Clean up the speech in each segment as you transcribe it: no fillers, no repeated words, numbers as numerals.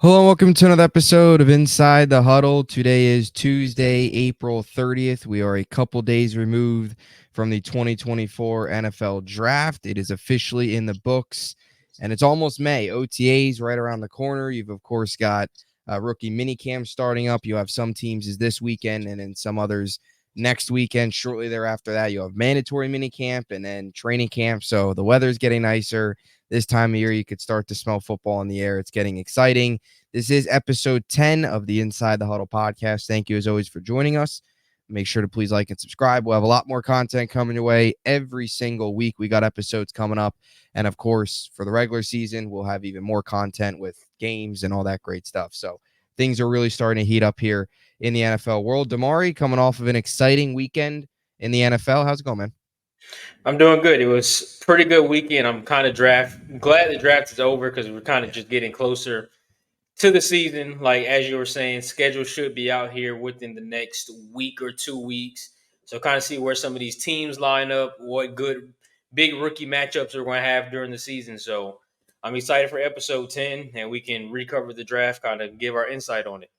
Hello and welcome to another episode of Inside the Huddle. Today is Tuesday, April 30th. We are a couple days removed from the 2024 NFL Draft. It is officially in the books, and it's almost May. OTAs right around the corner. You've, of course, got rookie minicamp starting up. You have some teams is this weekend, and then some others next weekend. Shortly thereafter that, you have mandatory minicamp and then training camp. So the weather's getting nicer. This time of year, you could start to smell football in the air. It's getting exciting. This is episode 10 of the Inside the Huddle podcast. Thank you, as always, for joining us. Make sure to please like and subscribe. We'll have a lot more content coming your way every single week. We got episodes coming up. And, of course, for the regular season, we'll have even more content with games and all that great stuff. So things are really starting to heat up here in the NFL world. DiMari, coming off of an exciting weekend in the NFL. How's it going, man? I'm doing good. It was a pretty good weekend. I'm kind of glad the draft is over because we're kind of just getting closer to the season. Like as you were saying, schedule should be out here within the next week or 2 weeks. So kind of see where some of these teams line up, what good big rookie matchups we're going to have during the season. So I'm excited for episode 10 and we can recover the draft, kind of give our insight on it.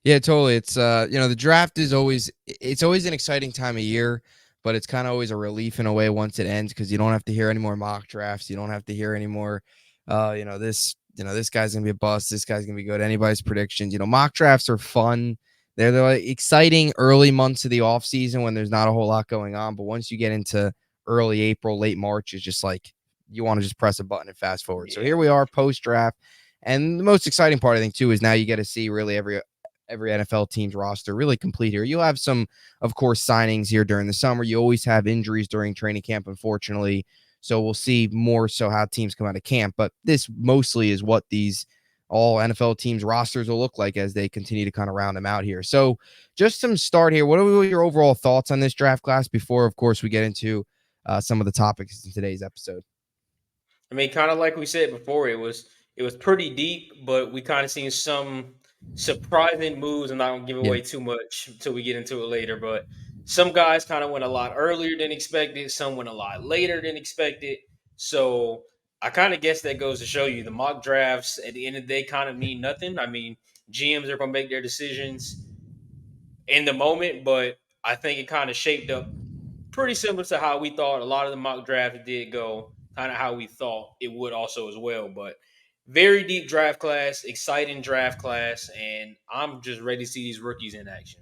Yeah, totally. It's the draft is always an exciting time of year, but it's kind of always a relief in a way once it ends because you don't have to hear any more mock drafts. You don't have to hear any more this guy's gonna be a bust, this guy's gonna be good. Anybody's predictions. Mock drafts are fun. They're like exciting early months of the off season when there's not a whole lot going on. But once you get into early April, late March, it's just like you want to just press a button and fast forward. So Yeah. here we are post draft. And the most exciting part, I think, too, is now you get to see really every NFL team's roster really complete here. You'll have some, of course, signings here during the summer. You always have injuries during training camp, unfortunately. So we'll see more so how teams come out of camp. But this mostly is what these all NFL teams rosters will look like as they continue to kind of round them out here. So just some start here. What are your overall thoughts on this draft class before, of course, we get into some of the topics in today's episode? I mean, kind of like we said before, it was pretty deep, but we kind of seen some surprising moves. I'm not gonna give Yeah. away too much until we get into it later, but some guys kind of went a lot earlier than expected. Some went a lot later than expected. So I kind of guess that goes to show you the mock drafts at the end of the day kind of mean nothing. I mean, GMs are gonna make their decisions in the moment, but I think it kind of shaped up pretty similar to how we thought a lot of the mock drafts did go, kind of how we thought it would also as well. But very deep draft class, exciting draft class, and I'm just ready to see these rookies in action.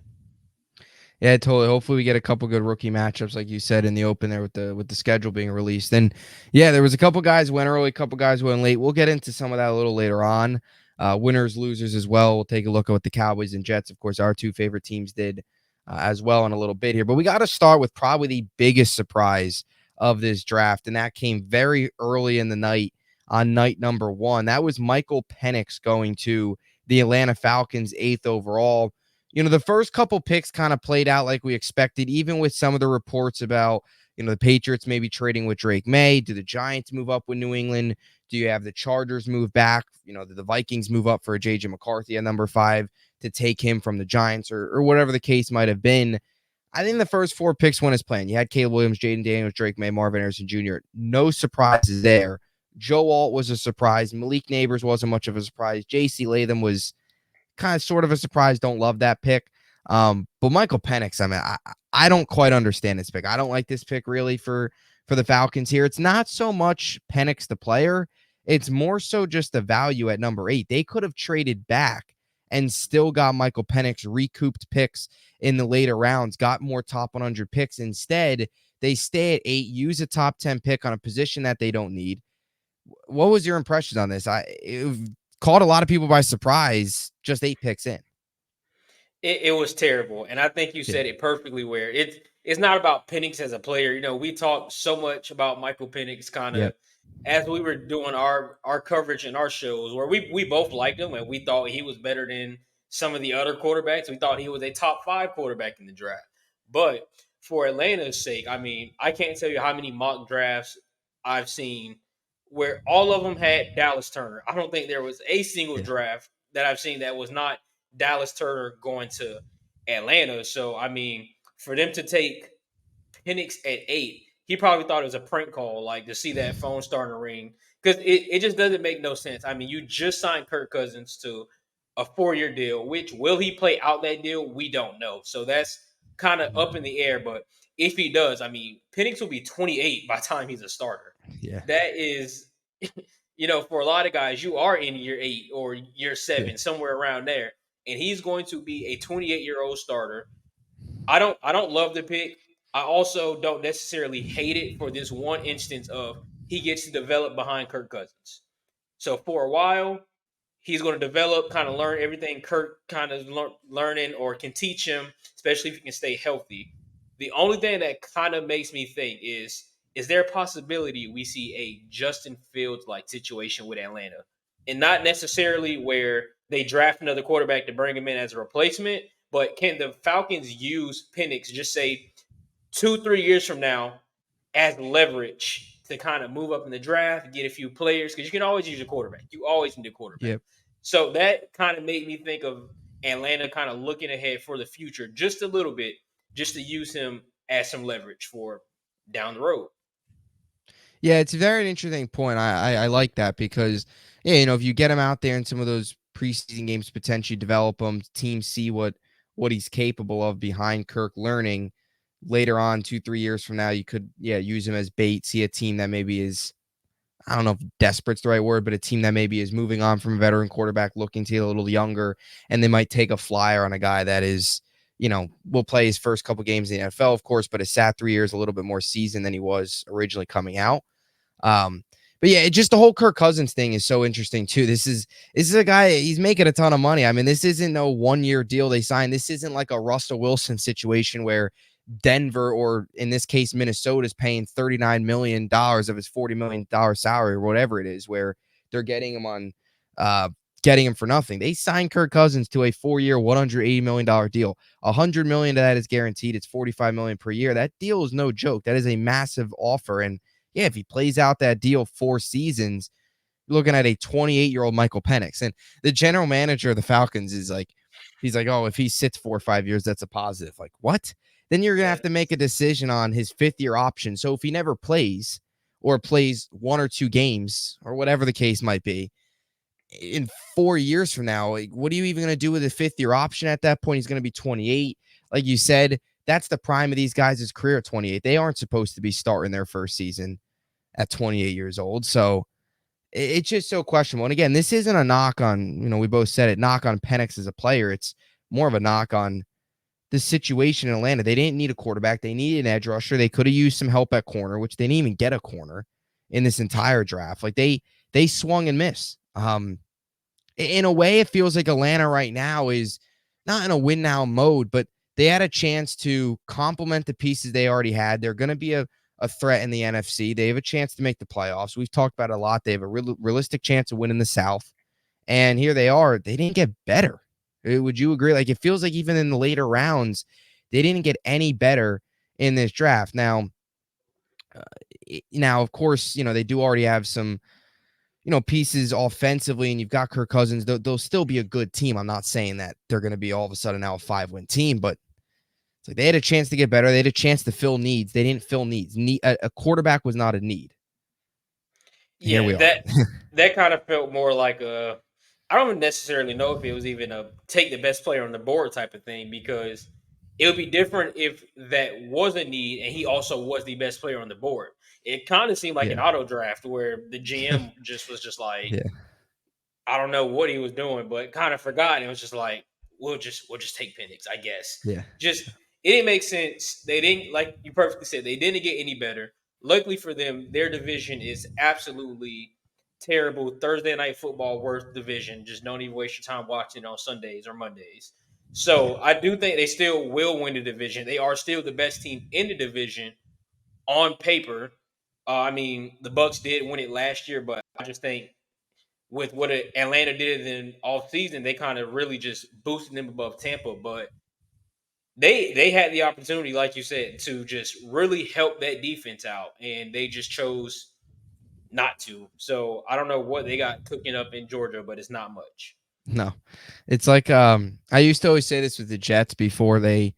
Yeah, totally. Hopefully we get a couple good rookie matchups, like you said, in the open there with the schedule being released. And yeah, there was a couple guys went early, a couple guys went late. We'll get into some of that a little later on. Winners, losers as well. We'll take a look at what the Cowboys and Jets, of course, our two favorite teams did as well in a little bit here. But we got to start with probably the biggest surprise of this draft, and that came very early in the night on night number one. That was Michael Penix going to the Atlanta Falcons, 8th overall. The first couple picks kind of played out like we expected, even with some of the reports about, the Patriots maybe trading with Drake May. Do the Giants move up with New England? Do you have the Chargers move back? Do the Vikings move up for JJ McCarthy at number 5 to take him from the Giants or whatever the case might have been? I think the first 4 picks went as planned. You had Caleb Williams, Jaden Daniels, Drake May, Marvin Harrison Jr. No surprises there. Joe Alt was a surprise. Malik Neighbors wasn't much of a surprise. JC Latham was kind of sort of a surprise. Don't love that pick. But Michael Penix, I mean, I don't quite understand this pick. I don't like this pick really for the Falcons here. It's not so much Penix the player. It's more so just the value at number 8. They could have traded back and still got Michael Penix, recouped picks in the later rounds, got more top 100 picks. Instead, they stay at 8, use a top 10 pick on a position that they don't need. What was your impression on this? It caught a lot of people by surprise, just 8 picks in. It was terrible, and I think you Yeah. said it perfectly. Where it's not about Penix as a player. We talked so much about Michael Penix, kind Yep. of as we were doing our coverage and our shows, where we both liked him and we thought he was better than some of the other quarterbacks. We thought he was a top 5 quarterback in the draft. But for Atlanta's sake, I mean, I can't tell you how many mock drafts I've seen where all of them had Dallas Turner. I don't think there was a single Yeah. draft that I've seen that was not Dallas Turner going to Atlanta. So I mean, for them to take Penix at 8, he probably thought it was a prank call, like to see that phone starting to ring. because it just doesn't make no sense. I mean, you just signed Kirk Cousins to a 4 year deal, which will he play out that deal? We don't know. So that's kind of up in the air. But if he does, I mean, Penix will be 28 by the time he's a starter. Yeah. That is, for a lot of guys, you are in year 8 or year Yeah. 7, somewhere around there, and he's going to be a 28-year-old starter. I don't love the pick. I also don't necessarily hate it for this one instance of he gets to develop behind Kirk Cousins. So for a while, he's going to develop, kind of learn everything Kirk kind of learning or can teach him, especially if he can stay healthy. The only thing that kind of makes me think is there a possibility we see a Justin Fields like situation with Atlanta? And not necessarily where they draft another quarterback to bring him in as a replacement, but can the Falcons use Penix, just say 2, 3 years from now, as leverage to kind of move up in the draft, get a few players, because you can always use a quarterback. You always need a quarterback. Yep. So that kind of made me think of Atlanta kind of looking ahead for the future just a little bit, just to use him as some leverage for down the road. Yeah, it's a very interesting point. I like that because yeah, if you get him out there in some of those preseason games, potentially develop him, teams see what he's capable of behind Kirk learning. Later on, 2-3 years from now, you could use him as bait. See a team that maybe is, I don't know if desperate's the right word, but a team that maybe is moving on from a veteran quarterback, looking to get a little younger, and they might take a flyer on a guy that is, will play his first couple games in the NFL, of course, but has sat 3 years, a little bit more seasoned than he was originally coming out. Um, but yeah, just the whole Kirk Cousins thing is so interesting too. This is a guy, he's making a ton of money. I mean, this isn't no 1 year deal they signed. This isn't like a Russell Wilson situation where Denver, or in this case Minnesota, is paying $39 million of his $40 million salary or whatever it is, where they're getting him on getting him for nothing. They signed Kirk Cousins to a 4 year $180 million deal. $100 million of that is guaranteed. It's $45 million per year. That deal is no joke. That is a massive offer. And yeah, if he plays out that deal 4 seasons, you're looking at a 28-year-old Michael Penix. And the general manager of the Falcons is like, he's like, oh, if he sits 4 or 5 years, that's a positive. Like, what? Then you're going to Yeah. have to make a decision on his 5th-year option. So if he never plays or plays 1 or 2 games or whatever the case might be, in 4 years from now, like, what are you even going to do with a 5th-year option at that point? He's going to be 28. Like you said, that's the prime of these guys' career at 28. They aren't supposed to be starting their first season at 28 years old. So it's just so questionable. And again, this isn't a knock on, we both said it, knock on Penix as a player. It's more of a knock on the situation in Atlanta. They didn't need a quarterback. They needed an edge rusher. They could have used some help at corner, which they didn't even get a corner in this entire draft. Like they swung and missed. In a way, it feels like Atlanta right now is not in a win now mode, but they had a chance to complement the pieces they already had. They're going to be a threat in the NFC. They have a chance to make the playoffs. We've talked about it a lot. They have a realistic chance of winning the South. And here they are. They didn't get better. Would you agree? Like, it feels like even in the later rounds, they didn't get any better in this draft. Now, of course, they do already have some pieces offensively, and you've got Kirk Cousins. They'll still be a good team. I'm not saying that they're going to be all of a sudden now a 5-win team, but it's like they had a chance to get better. They had a chance to fill needs. They didn't fill needs. A quarterback was not a need. Here Yeah, we are. that kind of felt more like a, I don't necessarily know if it was even a take the best player on the board type of thing, because it would be different if that was a need and he also was the best player on the board. It kind of seemed like an Yeah. auto draft where the GM just was just like, Yeah. I don't know what he was doing, but kind of forgot. And it was just like, we'll just take Penix, I guess. Yeah. Just it didn't make sense. They didn't, like you perfectly said, they didn't get any better. Luckily for them, their division is absolutely terrible. Thursday night football worst division. Just don't even waste your time watching it on Sundays or Mondays. Yeah. So I do think they still will win the division. They are still the best team in the division on paper. I mean, the Bucks did win it last year, but I just think with what Atlanta did in off season, they kind of really just boosted them above Tampa. But they had the opportunity, like you said, to just really help that defense out, and they just chose not to. So I don't know what they got cooking up in Georgia, but it's not much. No. It's like I used to always say this with the Jets before they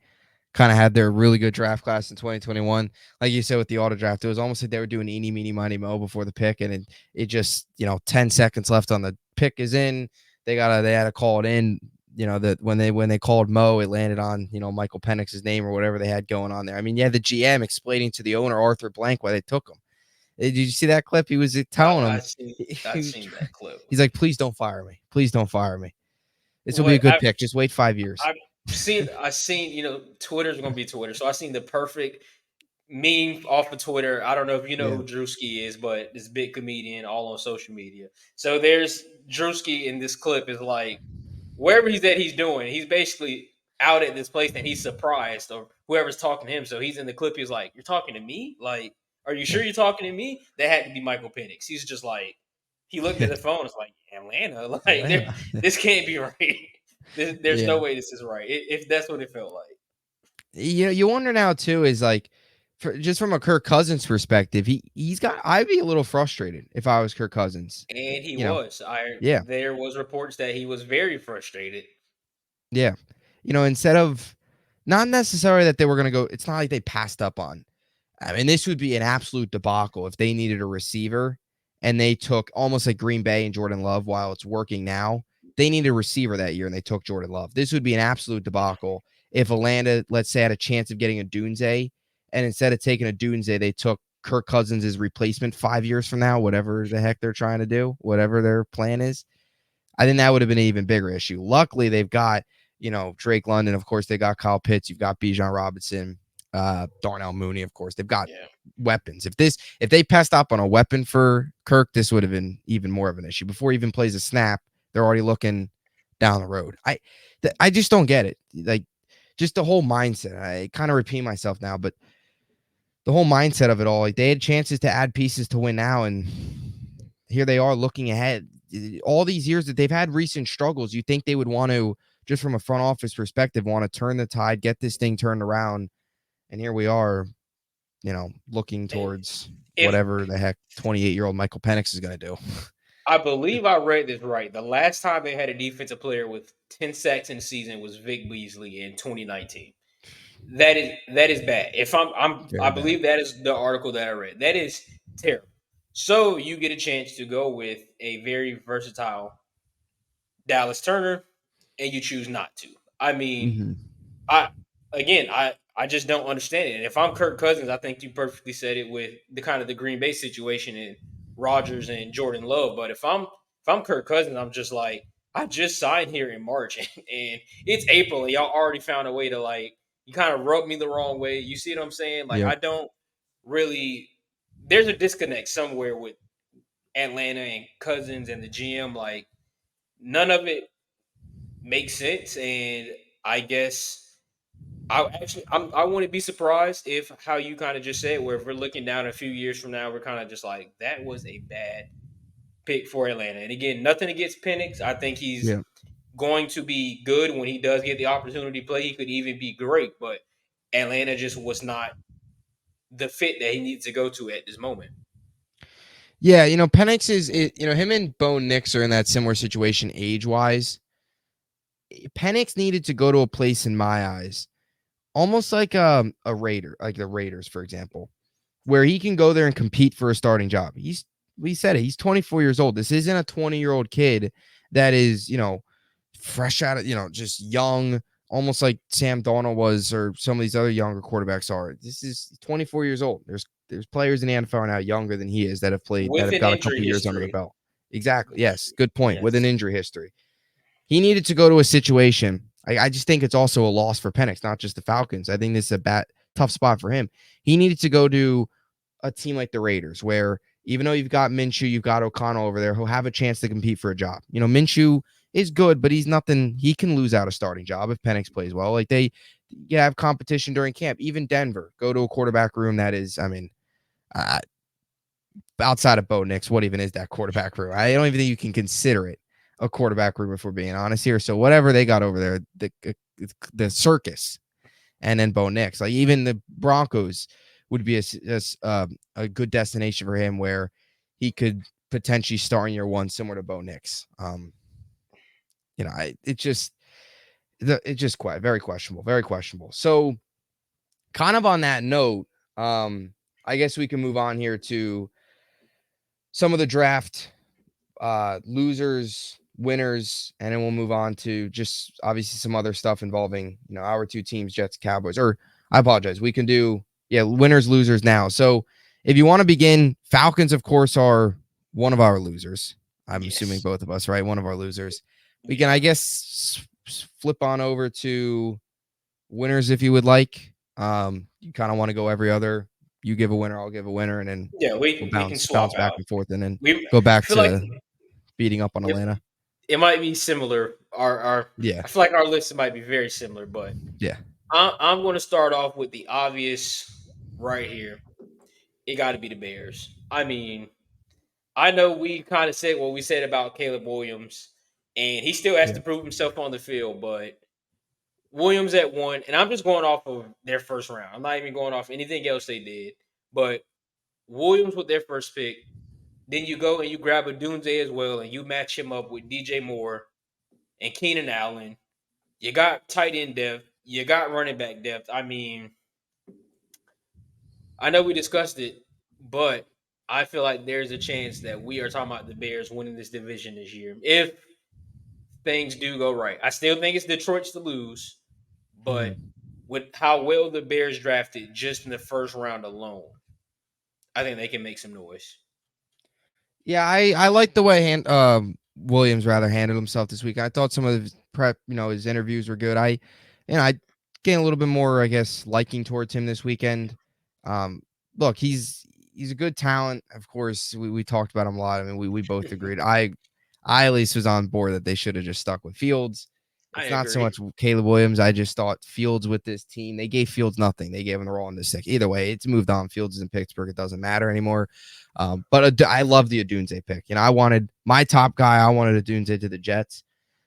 kind of had their really good draft class in 2021. Like you said with the auto draft, it was almost like they were doing eeny, meeny, miny, mo before the pick, and it just 10 seconds left on the pick is in. They had to call it in. That when they called Mo, it landed on Michael Penix's name or whatever they had going on there. I mean, the GM explaining to the owner Arthur Blank why they took him. Did you see that clip? He was telling I him, seen I he seen that clip. he's like, please don't fire me. Please don't fire me. This will be a What good pick. Just wait 5 years. I seen Twitter's gonna be Twitter, so I seen the perfect meme off of Twitter. I don't know if you know Yeah. who Drewski is, but this big comedian all on social media. So there's Drewski in this clip is like wherever he's at, he's doing. He's basically out at this place and he's surprised or whoever's talking to him. So he's in the clip. He's like, "You're talking to me? Like, are you Yeah. sure you're talking to me?" That had to be Michael Penix. He's just like, he looked at the phone. It's like Atlanta. Like, Atlanta. this can't be right. There's no Yeah. way this is right. If that's what it felt like. You wonder now too is like, just from a Kirk Cousins perspective, I'd be a little frustrated if I was Kirk Cousins. And he You know, was. I yeah, There was reports that he was very frustrated. yeah. Instead of not necessarily that they were gonna go, it's not like they passed up on. I mean, this would be an absolute debacle if they needed a receiver and they took almost like Green Bay and Jordan Love while it's working now. They needed a receiver that year and they took Jordan Love. This would be an absolute debacle if Atlanta, let's say, had a chance of getting a Dunze, and instead of taking a Dunze, they took Kirk Cousins' replacement 5 years from now, whatever the heck they're trying to do, whatever their plan is. I think that would have been an even bigger issue. Luckily, they've got, Drake London. Of course, they got Kyle Pitts. You've got Bijan Robinson, Darnell Mooney. Of course, they've got Yeah. weapons. If they passed up on a weapon for Kirk, this would have been even more of an issue. Before he even plays a snap, they're already looking down the road. I just don't get it. Like, just the whole mindset. I kind of repeat myself now, but the whole mindset of it all, like they had chances to add pieces to win now, and here they are looking ahead. All these years that they've had recent struggles, you think they would want to, just from a front office perspective, want to turn the tide, get this thing turned around. And here we are, looking towards If whatever the heck 28-year-old Michael Penix is going to do. I believe I read this right, the last time they had a defensive player with 10 sacks in the season was Vic Beasley in 2019. That is bad. I Very bad. believe that is the article that I read. That is terrible. So you get a chance to go with a very versatile Dallas Turner, and you choose not to. I mean, Mm-hmm. I I just don't understand it. And if I'm Kirk Cousins, I think you perfectly said it with the kind of the Green Bay situation and Rodgers and Jordan Love. But if I'm Kirk Cousins, I'm just like, I just signed here in March and it's April and y'all already found a way to like you kind of rub me the wrong way. You see what I'm saying? Like Yep. I don't really there's a disconnect somewhere with Atlanta and Cousins and the GM. Like none of it makes sense. And I guess I wouldn't be surprised if how you kind of just said, where if we're looking down a few years from now, we're kind of just like that was a bad pick for Atlanta. And again, nothing against Penix. I think he's Yeah. going to be good when he does get the opportunity to play. He could even be great, but Atlanta just was not the fit that he needs to go to at this moment. Yeah. Penix him and Bo Nix are in that similar situation age wise. Penix needed to go to a place in my eyes, almost like a Raider, like the Raiders, for example, where he can go there and compete for a starting job. We said it. He's 24 years old. This isn't a 20-year-old kid that is, fresh out of, just young, almost like Sam Darnold was or some of these other younger quarterbacks are. This is 24 years old. There's players in the NFL now younger than he is that With have an got a injury couple years under the history. belt. Exactly. Yes. Good point. With an Yes. injury history. He needed to go to a situation. I just think it's also a loss for Penix, not just the Falcons. I think this is a tough spot for him. He needed to go to a team like the Raiders, where even though you've got Minshew, you've got O'Connell over there, who'll have a chance to compete for a job. Minshew is good, but he's nothing. He can lose out a starting job if Penix plays well. Like they have competition during camp. Even Denver, go to a quarterback room that is, I mean, uh, outside of Bo Nix, what even is that quarterback room? I don't even think you can consider it a quarterback room if we're being honest here. So whatever they got over there, the circus, and then Bo Nix, like even the Broncos would be a good destination for him where he could potentially start in year one, similar to Bo Nix. It's just quite very questionable, very questionable. So kind of on that note, I guess we can move on here to some of the draft losers, winners, and then we'll move on to just obviously some other stuff involving, our two teams, Jets, Cowboys. Or I apologize. We can do, winners, losers now. So if you want to begin, Falcons, of course, are one of our losers. I'm assuming Yes. both of us, right? One of our losers. We can, Yeah. I guess, flip on over to winners if you would like. You kind of want to go every other. You give a winner, I'll give a winner, and then Yeah, we'll we can bounce swap back out. and forth, and then We go I back feel like to beating up on it, Atlanta. it might be similar. Our Yeah, I feel like our list might be very similar, but yeah, I'm going to start off with the obvious right here. It got to be the Bears. I mean, I know we kind of said what we said about Caleb Williams, and he still has yeah. to prove himself on the field, but Williams at one, and I'm just going off of their first round. I'm not even going off anything else they did, but Williams with their first pick. Then you go and you grab a Dunze as well, and you match him up with DJ Moore and Keenan Allen. You got tight end depth. You got running back depth. I mean, I know we discussed it, but I feel like there's a chance that we are talking about the Bears winning this division this year if things do go right. I still think it's Detroit's to lose, but Mhm. with how well the Bears drafted just in the first round alone, I think they can make some noise. Yeah, I like the way Williams rather handled himself this week. I thought some of his prep, his interviews were good. I gained a little bit more, I guess, liking towards him this weekend. Um, Look, he's a good talent. Of course, we talked about him a lot. I mean, we both agreed. I at least was on board that they should have just stuck with Fields. I It's not so agree. much Caleb Williams. I just thought Fields with this team, they gave Fields nothing. They gave him the raw and the sick. Either way, it's moved on. Fields is in Pittsburgh. It doesn't matter anymore. But I love the Adunze pick. I wanted my top guy. I wanted Adunze to the Jets.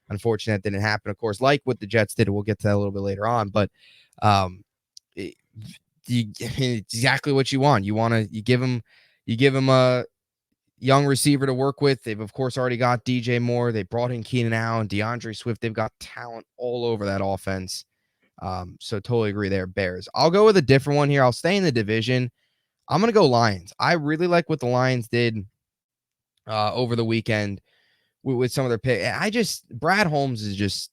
Unfortunately, that didn't happen. Of course, like what the Jets did, we'll get to that a little bit later on. But um, it, it's exactly what you want. You give him a young receiver to work with. They've of course already got DJ Moore. They brought in Keenan Allen, DeAndre Swift. They've got talent all over that offense. So totally agree there. Bears. I'll go with a different one here. I'll stay in the division. I'm gonna go Lions. I really like what the Lions did over the weekend with some of their pick. Brad Holmes is just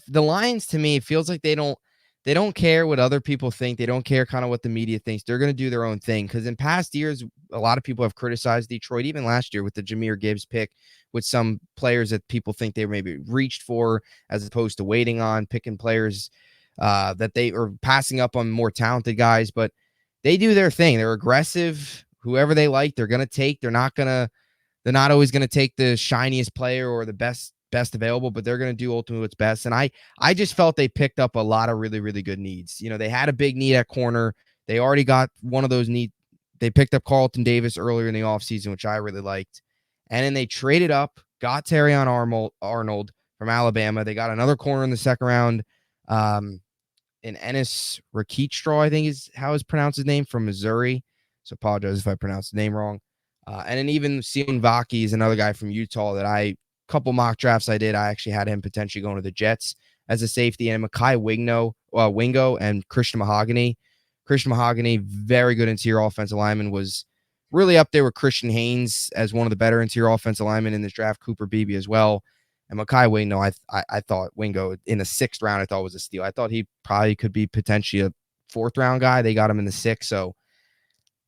the Lions to me. It feels like they don't care what other people think. They don't care kind of what the media thinks. They're going to do their own thing. Because in past years, a lot of people have criticized Detroit, even last year with the Jahmyr Gibbs pick, with some players that people think they maybe reached for as opposed to waiting on picking players that they are passing up on more talented guys. But they do their thing. They're aggressive. Whoever they like, they're going to take. They're not always going to take the shiniest player or the best available, but they're going to do ultimately what's best. And I just felt they picked up a lot of really really good needs. They had a big need at corner. They already got one of those need. They picked up Carlton Davis earlier in the offseason, which I really liked. And then they traded up, got Arnold from Alabama. They got another corner in the second round. In Ennis Rakestraw, I think is how is pronounced his name, from Missouri. So apologize if I pronounced the name wrong. And then even Sion Vaki is another guy from Utah that couple mock drafts I did, I actually had him potentially going to the Jets as a safety. And Wingo and Christian Mahogany. Christian Mahogany, very good interior offensive lineman, was really up there with Christian Haynes as one of the better interior offensive linemen in this draft. Cooper Beebe as well. And Makai Wingo, I thought Wingo in the sixth round, I thought was a steal. I thought he probably could be potentially a fourth round guy. They got him in the sixth. So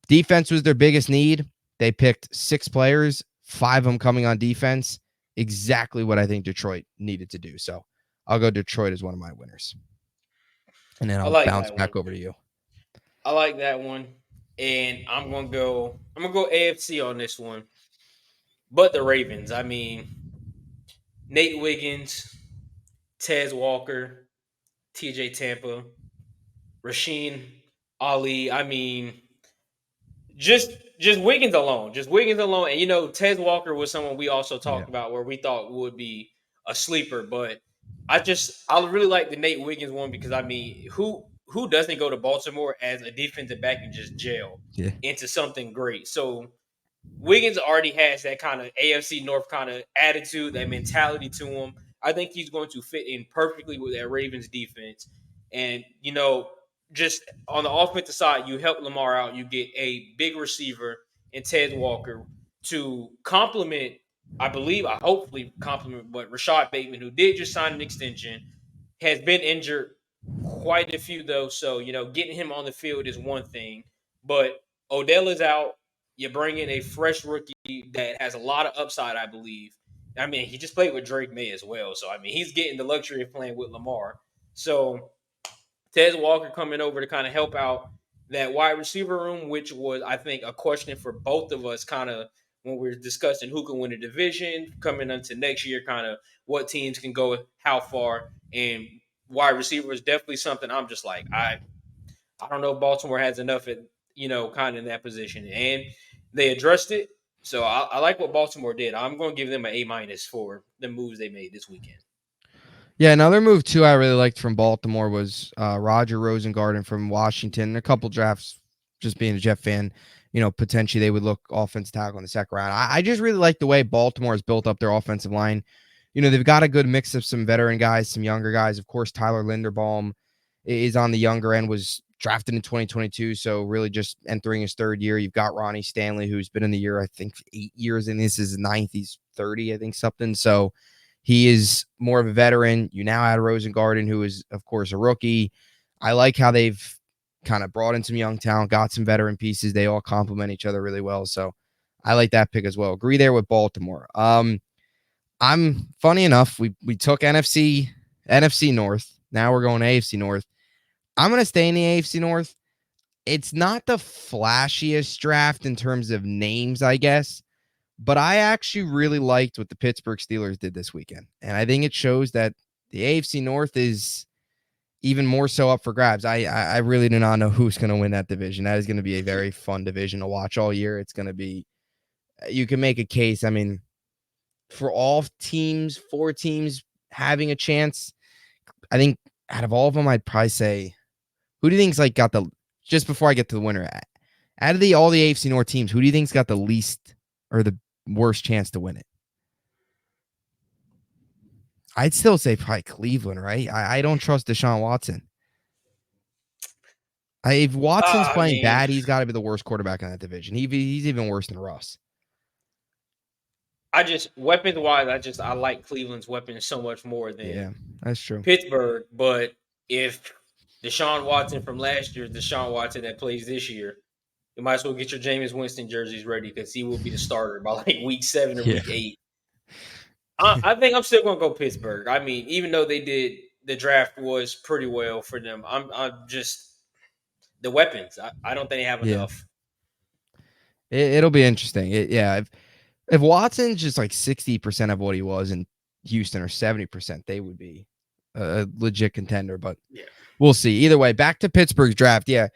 defense was their biggest need. They picked 6 players, 5 of them coming on defense. Exactly what I think Detroit needed to do. So I'll go Detroit as one of my winners. And then I I'll like bounce that one. back over to you. I like that one. And I'm gonna go AFC on this one. But the Ravens, I mean, Nate Wiggins, Tez Walker, TJ Tampa, Rasheen Ali. I mean, just Wiggins alone. Just Wiggins alone. And Tez Walker was someone we also Yeah. talked about where we thought would be a sleeper, but I really like the Nate Wiggins one because I mean, who doesn't go to Baltimore as a defensive back and just jail Yeah. into something great? So Wiggins already has that kind of AFC North kind of attitude, that mentality to him. I think he's going to fit in perfectly with that Ravens defense. And just on the offensive side, you help Lamar out. You get a big receiver in Ted Walker to complement, I hopefully complement, but Rashad Bateman, who did just sign an extension, has been injured quite a few though. So getting him on the field is one thing, but Odell is out. You bring in a fresh rookie that has a lot of upside, I believe. I mean, he just played with Drake May as well, so I mean, he's getting the luxury of playing with Lamar. So Ted Walker coming over to kind of help out that wide receiver room, which was, I think, a question for both of us kind of when we are discussing who can win the division coming into next year, kind of what teams can go how far. And wide receiver is definitely something I'm just like, I don't know if Baltimore has enough at, kind of in that position. And they addressed it. So I like what Baltimore did. I'm going to give them an A- for the moves they made this weekend. Yeah, another move too I really liked from Baltimore was Roger Rosengarten from Washington. A couple drafts, just being a Jet fan, potentially they would look offensive tackle in the second round. I just really like the way Baltimore has built up their offensive line. They've got a good mix of some veteran guys, some younger guys. Of course, Tyler Linderbaum is on the younger end, was drafted in 2022, so really just entering his third year. You've got Ronnie Stanley, who's been in the year, I think, 8 years, and this is his ninth. He's 30, I think, something. So he is more of a veteran. You now add Rosengarten, who is, of course, a rookie. I like how they've kind of brought in some young talent, got some veteran pieces. They all complement each other really well. So I like that pick as well. Agree there with Baltimore. I'm funny enough, we took NFC North. Now we're going AFC North. I'm going to stay in the AFC North. It's not the flashiest draft in terms of names, I guess, but I actually really liked what the Pittsburgh Steelers did this weekend. And I think it shows that the AFC North is even more so up for grabs. I really do not know who's going to win that division. That is going to be a very fun division to watch all year. It's going to be, you can make a case. I mean, for all teams, 4 teams having a chance, I think out of all of them, I'd probably say, who do you think's like got the, just before I get to the winner, out of all the AFC North teams, who do you think's got the least or the worst chance to win it? I'd still say probably Cleveland, right? I don't trust Deshaun Watson. If Watson's I playing mean, bad, he's got to be the worst quarterback in that division. He's even worse than Russ. I just weapons wise, I like Cleveland's weapons so much more than Yeah, that's true. Pittsburgh. But if Deshaun Watson from last year is Deshaun Watson that plays this year, you might as well get your Jameis Winston jerseys ready because he will be the starter by like week 7 or Yeah. week 8. I think I'm still gonna go Pittsburgh. I mean, even though they did the draft was pretty well for them, I'm just the weapons. I don't think they have Yeah. enough. It'll be interesting. Yeah. If Watson's just like 60% of what he was in Houston or 70%, they would be a legit contender. But Yeah. we'll see. Either way, back to Pittsburgh's draft. Yeah.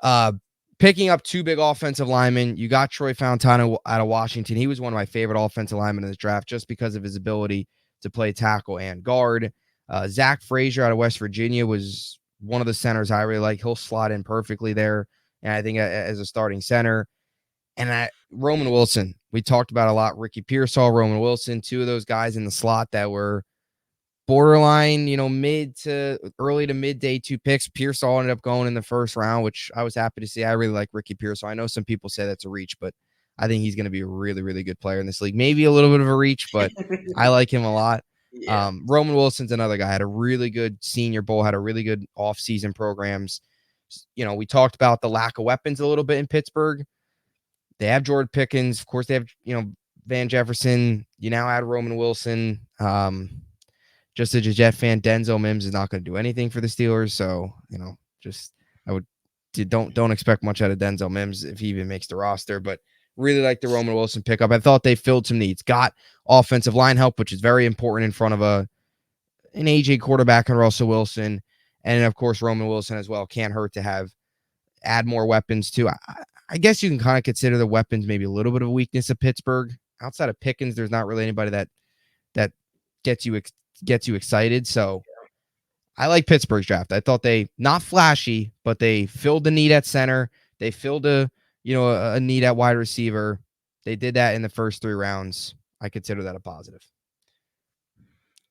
Uh, Picking up 2 big offensive linemen. You got Troy Fontana out of Washington. He was one of my favorite offensive linemen in this draft just because of his ability to play tackle and guard. Zach Frazier out of West Virginia was one of the centers I really like. He'll slot in perfectly there, and I think as a starting center. And Roman Wilson, we talked about a lot. Ricky Pearsall, Roman Wilson, 2 of those guys in the slot that were borderline, mid to early to mid day 2 picks. Pearsall ended up going in the first round, which I was happy to see. I really like Ricky Pearsall. I know some people say that's a reach, but I think he's going to be a really, really good player in this league. Maybe a little bit of a reach, but I like him a lot. Yeah. Roman Wilson's another guy. Had a really good Senior Bowl, had a really good offseason programs. We talked about the lack of weapons a little bit in Pittsburgh. They have Jordan Pickens. Of course, they have, Van Jefferson. You now add Roman Wilson. Just as a Jet fan, Denzel Mims is not going to do anything for the Steelers. So, just I would don't expect much out of Denzel Mims if he even makes the roster. But really like the Roman Wilson pickup. I thought they filled some needs. Got offensive line help, which is very important in front of an AJ quarterback and Russell Wilson. And of course, Roman Wilson as well. Can't hurt to add more weapons too. I guess you can kind of consider the weapons maybe a little bit of a weakness of Pittsburgh. Outside of Pickens, there's not really anybody that gets you excited. So I like Pittsburgh's draft. I thought they not flashy, but they filled the need at center. They filled a need at wide receiver. They did that in the first 3 rounds. I consider that a positive.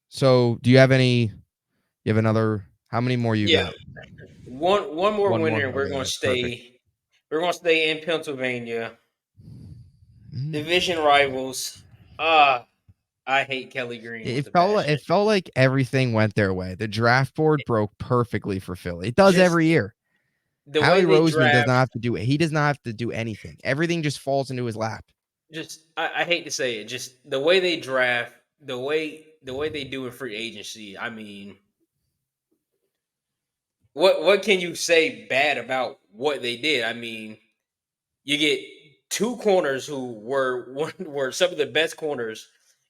So do you have any? You have another? How many more you Yeah. got? one more One more winner, and more. Yeah, perfect. We're gonna stay in Pennsylvania. Mhm. Division rivals. Ah, I hate Kelly Green with It a felt like passion. it felt like everything went their way. The draft board broke perfectly for Philly. It does Just every year. the way Howie they Roseman does draft. not have to do it. He does not have to do anything. Everything just falls into his lap. Just I hate to say it. Just the way they draft, the way they do in free agency. I mean, what can you say bad about what they did? I mean, you get two corners who were some of the best corners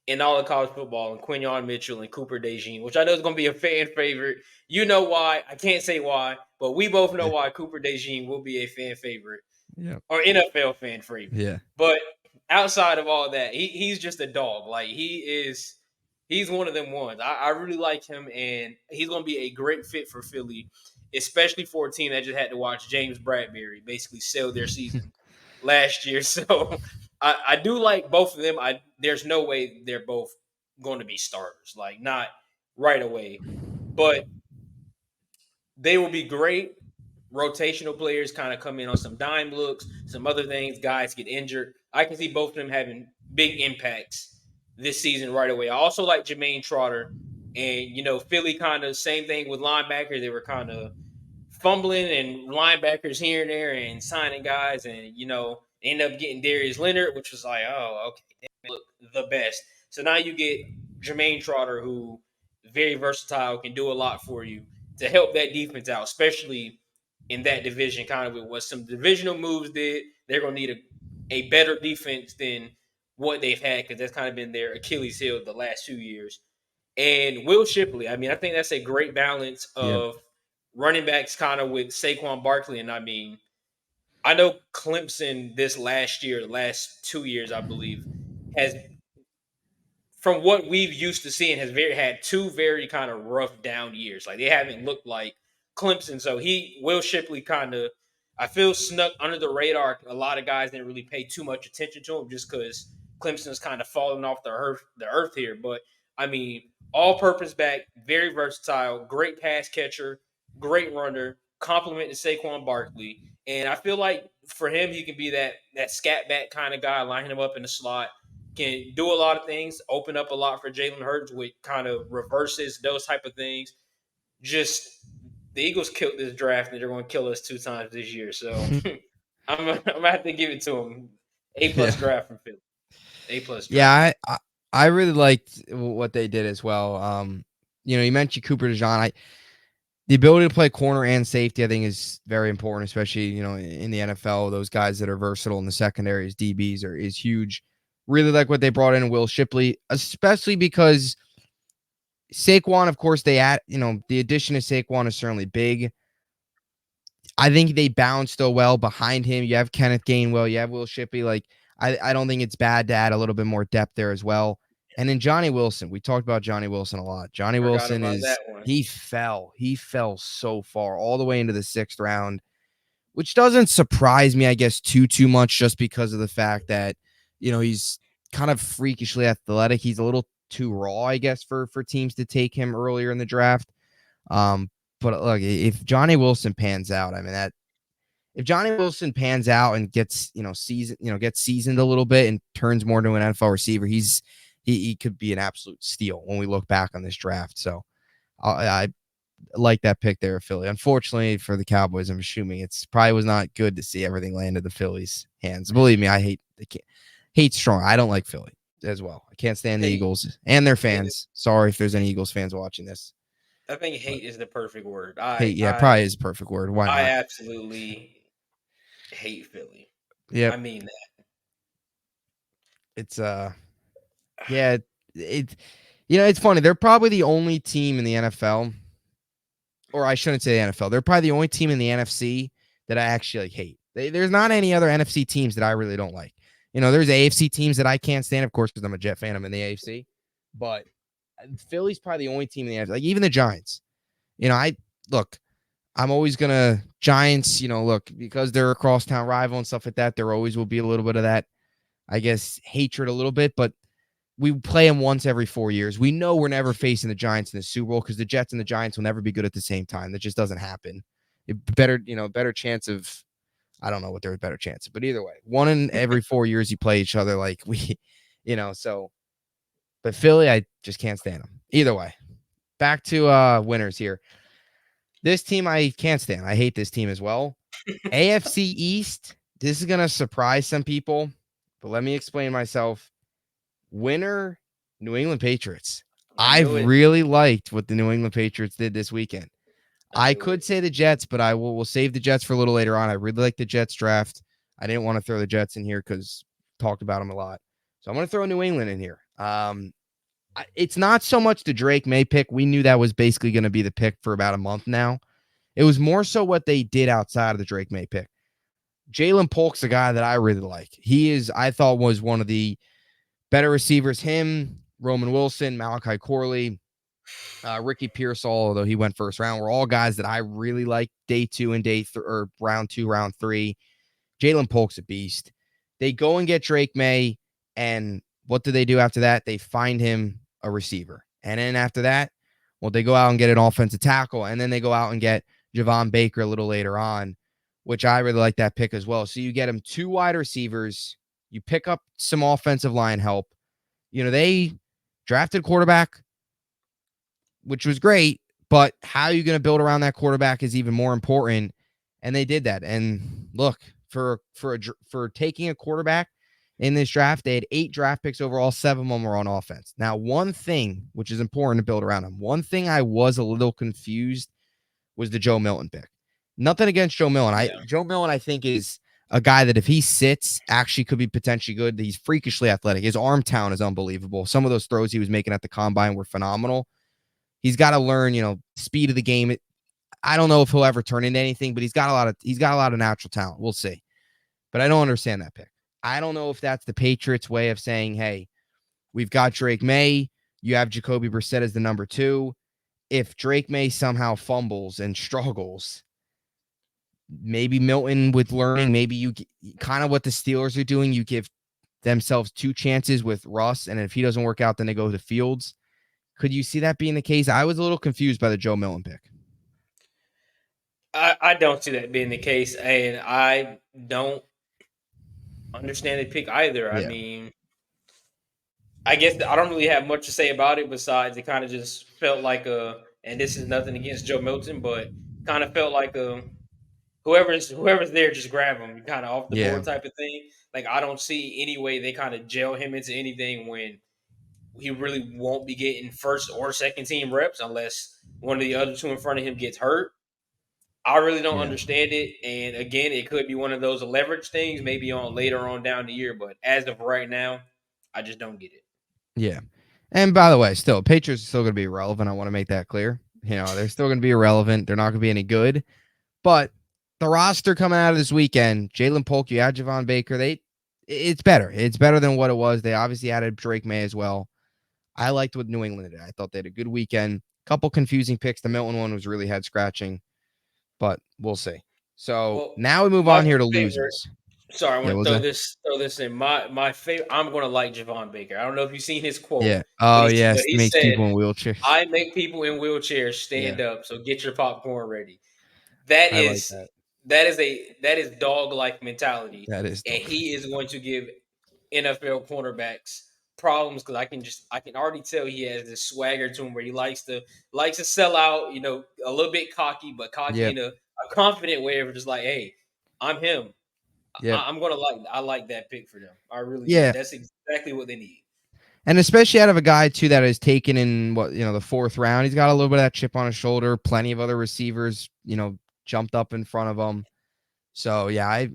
in all of college football, and Quinion Mitchell and Cooper DeJean, which I know is going to be a fan favorite. You know why? I can't say why, but we both know Yeah. why Cooper DeJean will be a fan favorite Yeah. or NFL fan favorite. Yeah. But outside of all that, he's just a dog. Like he's one of them ones. I really like him, and he's going to be a great fit for Philly, especially for a team that just had to watch James Bradbury basically sell their season last year. So I do like both of them. There's no way they're both going to be starters, like not right away, but they will be great rotational players. Kind of come in on some dime looks, some other things. Guys get injured. I can see both of them having big impacts this season right away. I also like Jermaine Trotter, and Philly kind of same thing with linebackers. They were kind of fumbling and linebackers here and there and signing guys, and end up getting Darius Leonard, which was like, oh, okay, look the best. So now you get Jermaine Trotter, who very versatile, can do a lot for you to help that defense out, especially in that division. Kind of with what some divisional moves did, they're gonna need a better defense than what they've had because that's kind of been their Achilles heel the last 2 years. And Will Shipley, I mean, I think that's a great balance Yep. of running backs kind of with Saquon Barkley. And I mean, I know Clemson this last year, the last 2 years, I believe, has from what we've used to seeing, has had two very kind of rough down years. Like they haven't looked like Clemson. So Will Shipley kind of, I feel, snuck under the radar. A lot of guys didn't really pay too much attention to him just because Clemson's kind of falling off the earth here. But I mean, all purpose back, very versatile, great pass catcher, great runner, compliment to Saquon Barkley. And I feel like for him, he can be that scat back kind of guy, lining him up in the slot, can do a lot of things, open up a lot for Jalen Hurts with kind of reverses, those type of things. Just the Eagles killed this draft, and they're going to kill us 2 times this year. So I'm gonna have to give it to them. A Yeah. plus draft from Philly. A plus Yeah, draft. I really liked what they did as well. You mentioned Cooper DeJean. The ability to play corner and safety, I think, is very important, especially in the NFL. Those guys that are versatile in the secondaries, DBs, is huge. Really like what they brought in Will Shipley, especially because Saquon, of course, the addition of Saquon is certainly big. I think they balance still well behind him. You have Kenneth Gainwell, you have Will Shipley. Like, I don't think it's bad to add a little bit more depth there as well. And then Johnny Wilson, we talked about Johnny Wilson a lot. Johnny Forgot Wilson about that one. he fell so far, all the way into the 6th round, which doesn't surprise me, I guess, too much, just because of the fact that, he's kind of freakishly athletic. He's a little too raw, I guess, for teams to take him earlier in the draft. Um, but look, if Johnny Wilson pans out, I mean, that if Johnny Wilson pans out and gets gets seasoned a little bit and turns more into an NFL receiver, he could be an absolute steal when we look back on this draft. So I like that pick there, Philly. Unfortunately for the Cowboys, I'm assuming it's probably was not good to see everything land in the Phillies' hands. Believe me, I hate strong. I don't like Philly as well. I can't stand the Hate. Eagles and their And fans. Sorry if there's any Eagles fans watching this. I think But hate is the perfect word. hate, yeah, probably is a perfect word. Why I not? absolutely hate Philly. I Yep. mean It's that. yeah, it it's funny. They're probably the only team in the NFL, or I shouldn't say the NFL. They're probably the only team in the NFC that I actually hate. There's not any other NFC teams that I really don't like. There's AFC teams that I can't stand, of course, because I'm a Jet fan. I'm in the AFC, but Philly's probably the only team in the NFC. Like even the Giants. I look. I'm always gonna Giants. Look, because they're a crosstown rival and stuff like that. There always will be a little bit of that, I guess, hatred a little bit, but we play them once every 4 years. We know we're never facing the Giants in the Super Bowl because the Jets and the Giants will never be good at the same time. That just doesn't happen. better chance of. I don't know what their better chance, but either way, one in every 4 years you play each other. Like so. But Philly, I just can't stand them. Either way, back to winners here. This team I can't stand. I hate this team as well. AFC East. This is gonna surprise some people, but let me explain myself. Winner, New England Patriots. I knew I've it. really liked what the New England Patriots did this weekend. I I knew could it. say the Jets, but I will save the Jets for a little later on. I really like the Jets draft. I didn't want to throw the Jets in here because talked about them a lot. So I'm going to throw New England in here. It's not so much the Drake May pick. We knew that was basically going to be the pick for about a month now. It was more so what they did outside of the Drake May pick. Jalen Polk's a guy that I really like. I thought, was one of the better receivers. Him, Roman Wilson, Malachi Corley, Ricky Pearsall, although he went first round, were all guys that I really like day 2 and or round 2, round 3. Jalen Polk's a beast. They go and get Drake May, and what do they do after that? They find him a receiver. And then after that, well, they go out and get an offensive tackle, and then they go out and get Javon Baker a little later on, which I really like that pick as well. So you get him 2 wide receivers. You pick up some offensive line help. They drafted quarterback, which was great, but how are you going to build around that quarterback is even more important. And they did that. And look, for taking a quarterback in this draft, they had 8 draft picks overall. 7 of them were on offense. Now, one thing which is important to build around him. One thing I was a little confused was the Joe Milton pick. Nothing against Joe Milton. Yeah. Joe Milton, I think, is a guy that if he sits, actually could be potentially good. He's freakishly athletic. His arm talent is unbelievable. Some of those throws he was making at the combine were phenomenal. He's got to learn, speed of the game. I don't know if he'll ever turn into anything, but he's got a lot of natural talent. We'll see. But I don't understand that pick. I don't know if that's the Patriots' way of saying, hey, we've got Drake May. You have Jacoby Brissett as the number 2. If Drake May somehow fumbles and struggles, maybe Milton with learning, maybe you kind of what the Steelers are doing, you give themselves 2 chances with Russ, and if he doesn't work out, then they go to Fields. Could you see that being the case? I was a little confused by the Joe Milton pick. I don't see that being the case, and I don't understand the pick either. I Yeah. mean, I guess I don't really have much to say about it besides it kind of just felt like and this is nothing against Joe Milton, but kind of felt like whoever's there, just grab him, kind of off the Yeah. board type of thing. Like I don't see any way they kind of gel him into anything when he really won't be getting first or second team reps unless one of the other 2 in front of him gets hurt. I really don't Yeah. understand it, and again, it could be one of those leverage things, maybe on later on down the year. But as of right now, I just don't get it. Yeah. And by the way, still, Patriots are still going to be irrelevant. I want to make that clear. They're still going to be irrelevant. They're not going to be any good. But the roster coming out of this weekend, Jalen Polk, you had Javon Baker. It's better. It's better than what it was. They obviously added Drake May as well. I liked what New England did. I thought they had a good weekend. Couple confusing picks. The Milton one was really head scratching, but we'll see. So Well, now we move my on here to favorite. losers. Sorry, I Yeah, want was to that? throw this in. My favorite. I'm going to like Javon Baker. I don't know if you've seen his quote, Yeah. Oh, but yes. he Makes said, people in wheelchairs. "I make people in wheelchairs Yeah. stand up. So get your popcorn ready." That I like is that. that is dog like mentality, That is and dope. he is going to give NFL cornerbacks problems because I can already tell he has this swagger to him where he likes to sell out, a little bit cocky, but cocky Yep. in a confident way of just like, hey, I'm him. Yep. I like that pick for them. I really do. Yeah. That's exactly what they need. And especially out of a guy too that is taken in the 4th round, he's got a little bit of that chip on his shoulder. Plenty of other receivers, jumped up in front of him. So yeah,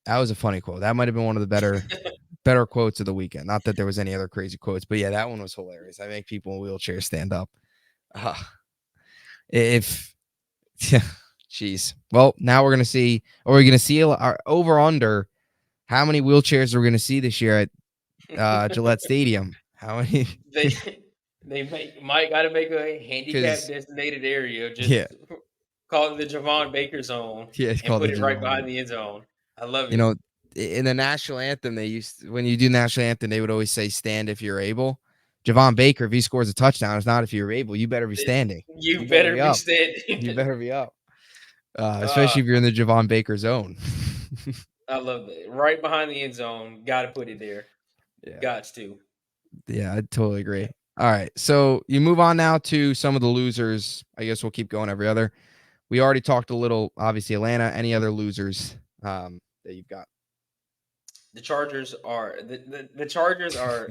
that was a funny quote. That might have been one of the better quotes of the weekend. Not that there was any other crazy quotes, but yeah, that one was hilarious. I make people in wheelchairs stand up. If jeez. Well, now we're gonna see. Are we gonna see our over under? How many wheelchairs are we gonna see this year at Gillette Stadium? How many? they might got to make a handicap Because designated area. yeah, Just call it the Javon Baker zone yeah, it's and called put the it right Javon. behind the end zone. I love You it. know, in the national anthem, when you do national anthem, they would always say "Stand if you're able." Javon Baker, if he scores a touchdown, it's not if you're able. You better be standing. You You better better be be up. standing. You better be up. Uh, especially if you're in the Javon Baker zone. I love that. Right behind the end zone. Got to put it there. Yeah. Got to. Yeah, I totally agree. All right. So you move on now to some of the losers. I guess we'll keep going every other. We already talked a little, obviously, Atlanta. Any other losers that you've got? The Chargers are the Chargers are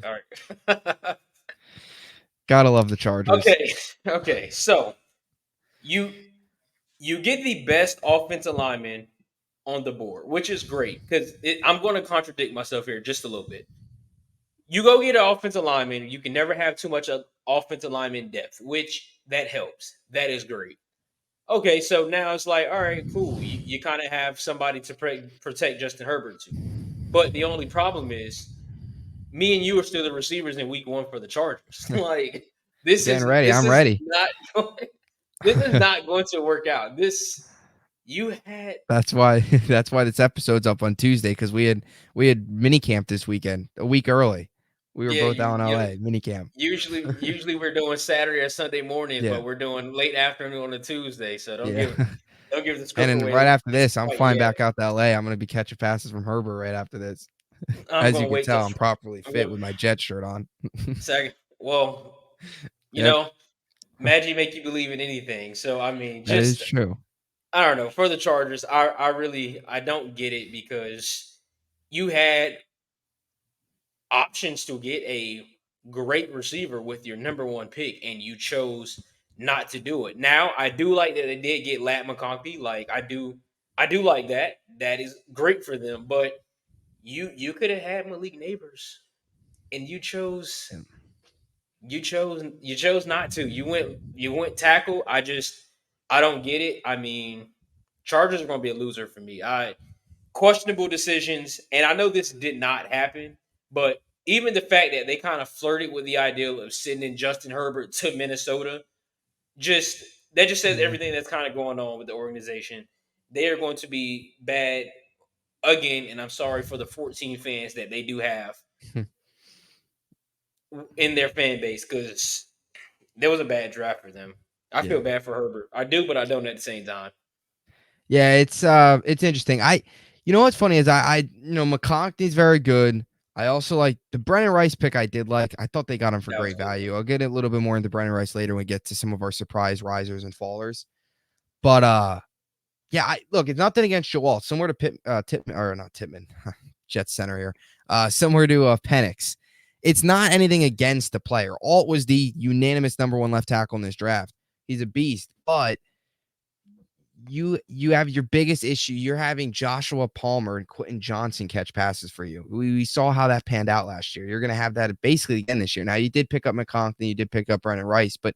Gotta love the Chargers. okay. Okay, so you you get the best offensive lineman on the board, which is great because I'm going to contradict myself here just a little bit. You go get an offensive lineman, you can never have too much of offensive lineman depth, which that helps. That is great. Okay, so now it's like, all right, cool. You kind of have somebody to protect Justin Herbert too. But the only problem is me and you are still the receivers in week one for the Chargers. Like Getting ready. this I'm is ready. not going, this is not going to work out. This you had That's why this episode's up on Tuesday, because we had mini camp this weekend, a week early. We were yeah, both out in LA, mini camp. usually we're doing Saturday or Sunday mornings, Yeah. but we're doing late afternoon on a Tuesday. So Yeah. don't give the And script then away right after just this, I'm quite flying yet. back out to LA. I'm gonna be catching passes from Herbert right after this. I'm As gonna you can wait till tell, I'm properly I'm fit gonna with my Jet shirt on. second. Well, you Yep, know, magic make you believe in anything. So I mean, that is just true. I don't know. For the Chargers, I really I don't get it because you had options to get a great receiver with your number one pick, and you chose not to do it. Now, I do like that they did get Lat McConkey. Like I do like that. That is great for them. But you could have had Malik Neighbors, and Yeah. you chose not to. You went tackle. I don't get it. I mean, Chargers are going to be a loser for me. I questionable decisions, and I know this did not happen, but even the fact that they kind of flirted with the idea of sending Justin Herbert to Minnesota, just that just says Mhm. everything that's kind of going on with the organization. They are going to be bad again, and I'm sorry for the 14 fans that they do have in their fan base because there was a bad draft for them. I Yeah. feel bad for Herbert. I do, but I don't at the same time. Yeah, it's interesting. You know what's funny is McConkey's very good. I also like the Brennan Rice pick. I did like. I thought they got him for That was great good. value. I'll get a little bit more into Brennan Rice later when we get to some of our surprise risers and fallers. But yeah, look, it's nothing against Joel. Similar to Titman, or not Titman, Jets center here. Similar to Penix. It's not anything against the player. Alt was the unanimous number one left tackle in this draft. He's a beast, but you have your biggest issue. You're having Joshua Palmer and Quentin Johnson catch passes for you. We saw how that panned out last year. You're going to have that basically again this year. Now, you did pick up McConkey, you did pick up Brennan Rice, but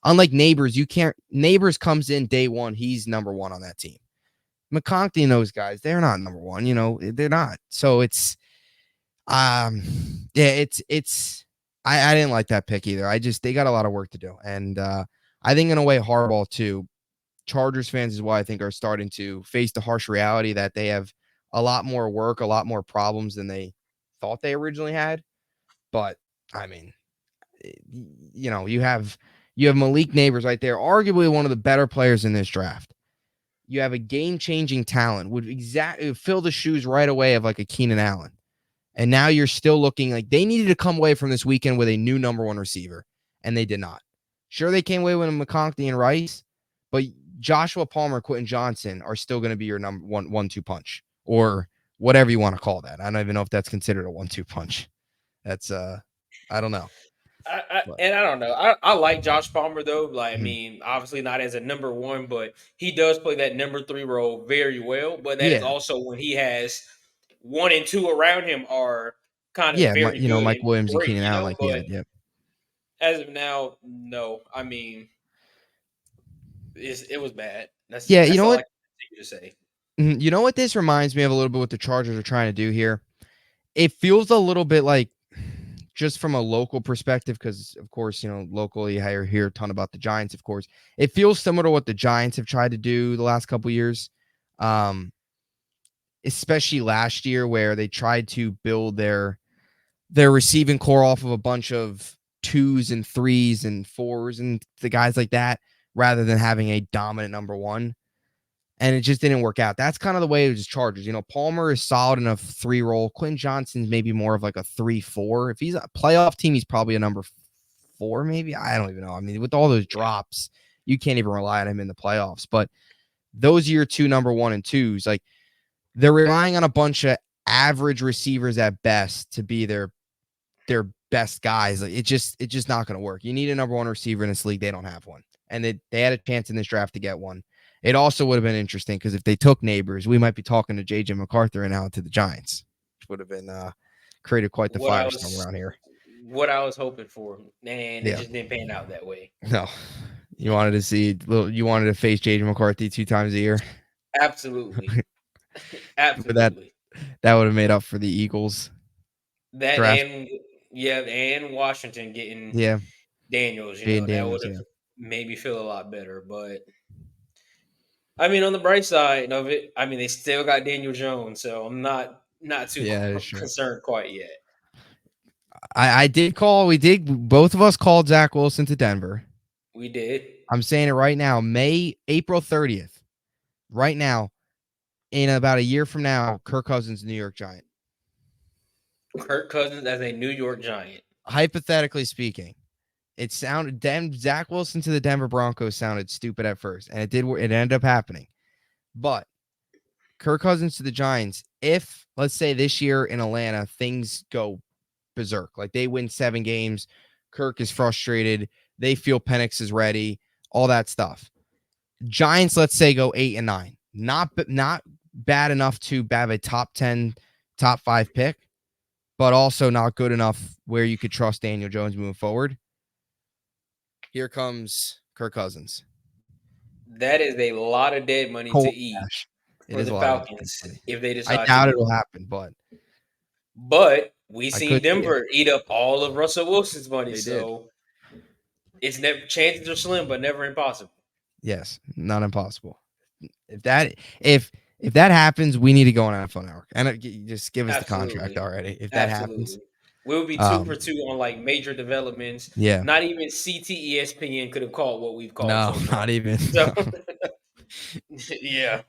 unlike Neighbors, you can't. Neighbors comes in day one. He's number one on that team. McConkey and those guys, they're not number one. They're not. So yeah, it's. I didn't like that pick either. They got a lot of work to do, and I think in a way Harbaugh too. Chargers fans is why I think are starting to face the harsh reality that they have a lot more work, a lot more problems than they thought they originally had. But I mean, eh, you have Malik Neighbors right there, arguably one of the better players in this draft. You have a game-changing talent, would exactly fill the shoes right away of like a Keenan Allen. And now you're still looking like they needed to come away from this weekend with a new number one receiver, and they did not. Sure, they came away with McConkey and Rice, but Joshua Palmer, Quentin Johnson are still going to be your number one-two punch, or whatever you want to call that. I don't even know if that's considered a 1-2 punch. That's I don't know. But And I don't know. I like Josh Palmer though. Like, I mhm. mean, obviously not as a number one, but he does play that number three role very well. But that is Yeah, also when he has one and two around him are kind of yeah, very good Mike and Williams and great, Keenan you Allen, know. like But yeah. as of now, no. I mean, it was bad. Yeah, you That's know all I what? can continue to say. You know what this reminds me of a little bit what the Chargers are trying to do here. It feels a little bit like, just from a local perspective, because of course, locally I hear a ton about the Giants, of course. It feels similar to what the Giants have tried to do the last couple years. Especially last year where they tried to build their receiving core off of a bunch of twos and threes and fours and the guys like that, rather than having a dominant number one. and it just didn't work out. That's kind of the way it was Chargers. Palmer is solid in a 3 role. Quentin Johnson's maybe more of like a 3-4. If he's a playoff team, he's probably a number 4, maybe. I don't even know. I mean, with all those drops, you can't even rely on him in the playoffs. But those are your 2 number 1 and 2s. Like, they're relying on a bunch of average receivers at best to be their best guys. Like, it's just not going to work. You need a number 1 receiver in this league. They don't have one, and they had a chance in this draft to get one. It also would have been interesting because if they took Neighbors, we might be talking to JJ McCarthy and out to the Giants, which would have been created quite the firestorm around here. What I was hoping for, and it Yeah, just didn't pan out that way. no, you wanted to face JJ McCarthy 2 times a year. Absolutely, But that absolutely. would have made up for the Eagles That draft. and Washington getting Yeah, Daniels, Jay and that would Daniels. have Yeah, made me feel a lot better. But I mean, on the bright side of it, I mean they still got Daniel Jones, so I'm not too yeah, that's true. concerned quite yet. I did call. We did. Both of us called Zach Wilson to Denver. We did. I'm saying it right now. April 30th. Right now, in about a year from now, Kirk Cousins, New York Giant. Kirk Cousins as a New York Giant. Hypothetically speaking, it sounded Zach Wilson to the Denver Broncos sounded stupid at first, and it did. It ended up happening. But Kirk Cousins to the Giants. If let's say this year in Atlanta things go berserk, like they win 7 games, Kirk is frustrated. They feel Penix is ready. All that stuff. Giants, let's say, go 8-9. Not bad enough to have a top 10, top 5 pick, but also not good enough where you could trust Daniel Jones moving forward. Here comes Kirk Cousins. That is a lot of dead money to eat for the Falcons if they I decide to doubt do it'll it. happen, but We I seen could see it. Denver eat up all of Russell Wilson's money, They did. so it's never chances are slim, but never impossible. Yes, not impossible. If that happens, we need to go on NFL Network and just give us the contract already. If that happens, We'll be 2 for 2 on like major developments. yeah, Not even CTESPN could have called what we've called no, so far. not even. So, yeah.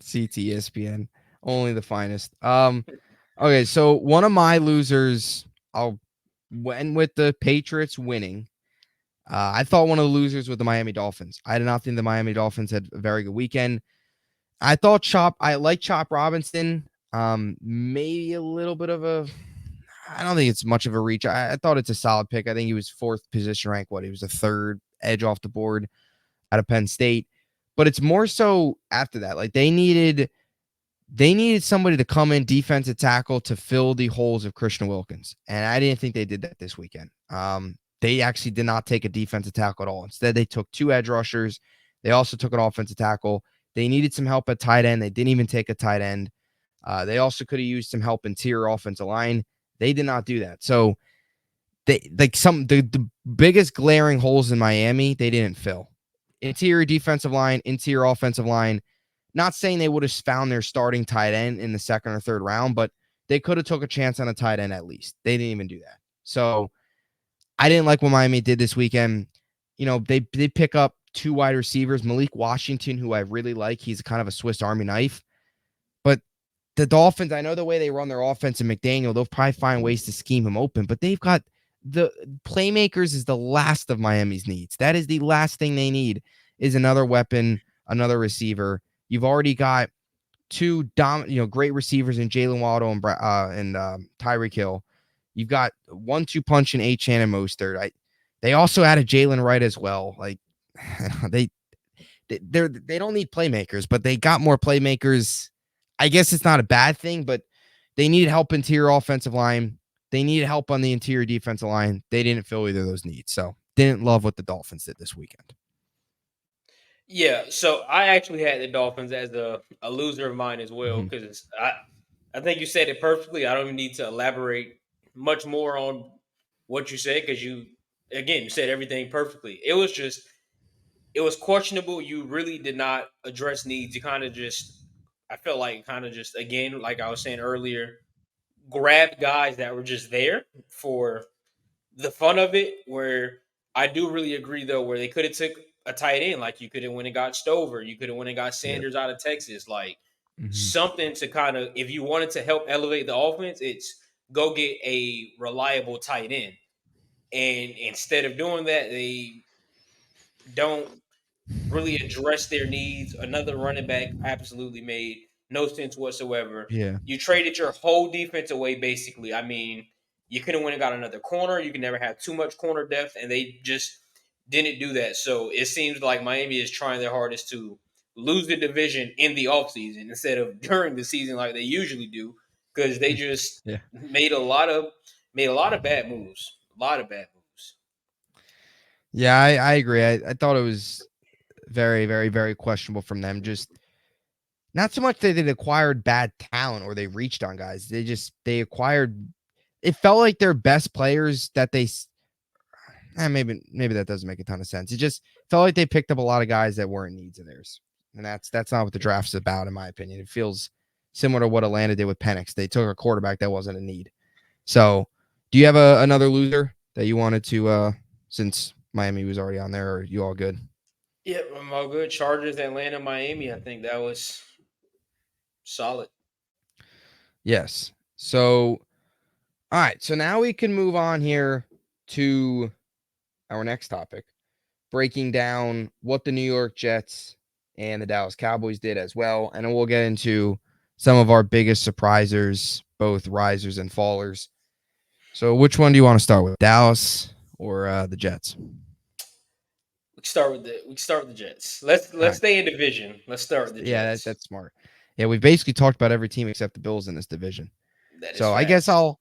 CTESPN, only the finest. Okay, so one of my losers, I'll went with the Patriots winning. I thought one of the losers was the Miami Dolphins. I did not think the Miami Dolphins had a very good weekend. I like Chop Robinson. Maybe a little bit of a. I don't think it's much of a reach. I thought it's a solid pick. I think he was 4th position rank. He was a 3rd edge off the board out of Penn State. But it's more so after that. Like they needed somebody to come in defensive tackle to fill the holes of Christian Wilkins. And I didn't think they did that this weekend. They actually did not take a defensive tackle at all. Instead, they took 2 edge rushers. They also took an offensive tackle. They needed some help at tight end. They didn't even take a tight end. They also could have used some help interior offensive line. They did not do that. So the biggest glaring holes in Miami, they didn't fill. Interior defensive line, interior offensive line. Not saying they would have found their starting tight end in the 2nd or 3rd round, but they could have took a chance on a tight end at least. They didn't even do that. So I didn't like what Miami did this weekend. They pick up 2 wide receivers, Malik Washington, who I really like. He's kind of a Swiss Army knife. But the Dolphins, I know the way they run their offense and McDaniel, they'll probably find ways to scheme him open, but they've got the playmakers is the last of Miami's needs. That is the last thing they need is another weapon, another receiver. You've already got 2 great receivers in Jalen Waddle and Tyreek Hill. You've got 1-2 punch in Achane and Mostert. They also added Jalen Wright as well. Like they don't need playmakers, but they got more playmakers. I guess it's not a bad thing, but they needed help interior offensive line. They needed help on the interior defensive line. They didn't fill either of those needs. So didn't love what the Dolphins did this weekend. Yeah, so I actually had the Dolphins as a loser of mine as well because I think you said it perfectly. I don't even need to elaborate much more on what you said because you said everything perfectly. It was questionable. You really did not address needs. You kind of just I felt like kind of just again like I was saying earlier, grabbed guys that were just there for the fun of it. Where I do really agree though, where they could have took a tight end. Like you could have went and got Stover. You could have went and got Yeah. Sanders out of Texas. Like Hmm. something to kind of, if you wanted to help elevate the offense, it's go get a reliable tight end. And instead of doing that, they don't really address their needs. Another running back absolutely made no sense whatsoever. Yeah. You traded your whole defense away, basically. I mean, you could have went and got another corner. You can never have too much corner depth, and they just didn't do that. So it seems like Miami is trying their hardest to lose the division in the offseason instead of during the season like they usually do, because they just Yeah. made a lot of bad moves. A lot of bad moves. Yeah, I agree. I thought it was very, very, very questionable from them. Just not so much that they acquired bad talent or they reached on guys. They acquired. It felt like their best players that maybe that doesn't make a ton of sense. It just felt like they picked up a lot of guys that weren't needs of theirs, and that's not what the draft's about, in my opinion. It feels similar to what Atlanta did with Penix. They took a quarterback that wasn't a need. So, do you have another loser that you wanted to? Since Miami was already on there, or are you all good? Yep, I'm all good. Chargers, Atlanta, Miami. I think that was solid. Yes. So, all right. So now we can move on here to our next topic, breaking down what the New York Jets and the Dallas Cowboys did as well. And then we'll get into some of our biggest surprisers, both risers and fallers. So, which one do you want to start with, Dallas or the Jets? We can start with the Jets. Let's All let's right. stay in division. Let's start with the Yeah, Jets. that's smart. Yeah, we've basically talked about every team except the Bills in this division. That is So I guess facts.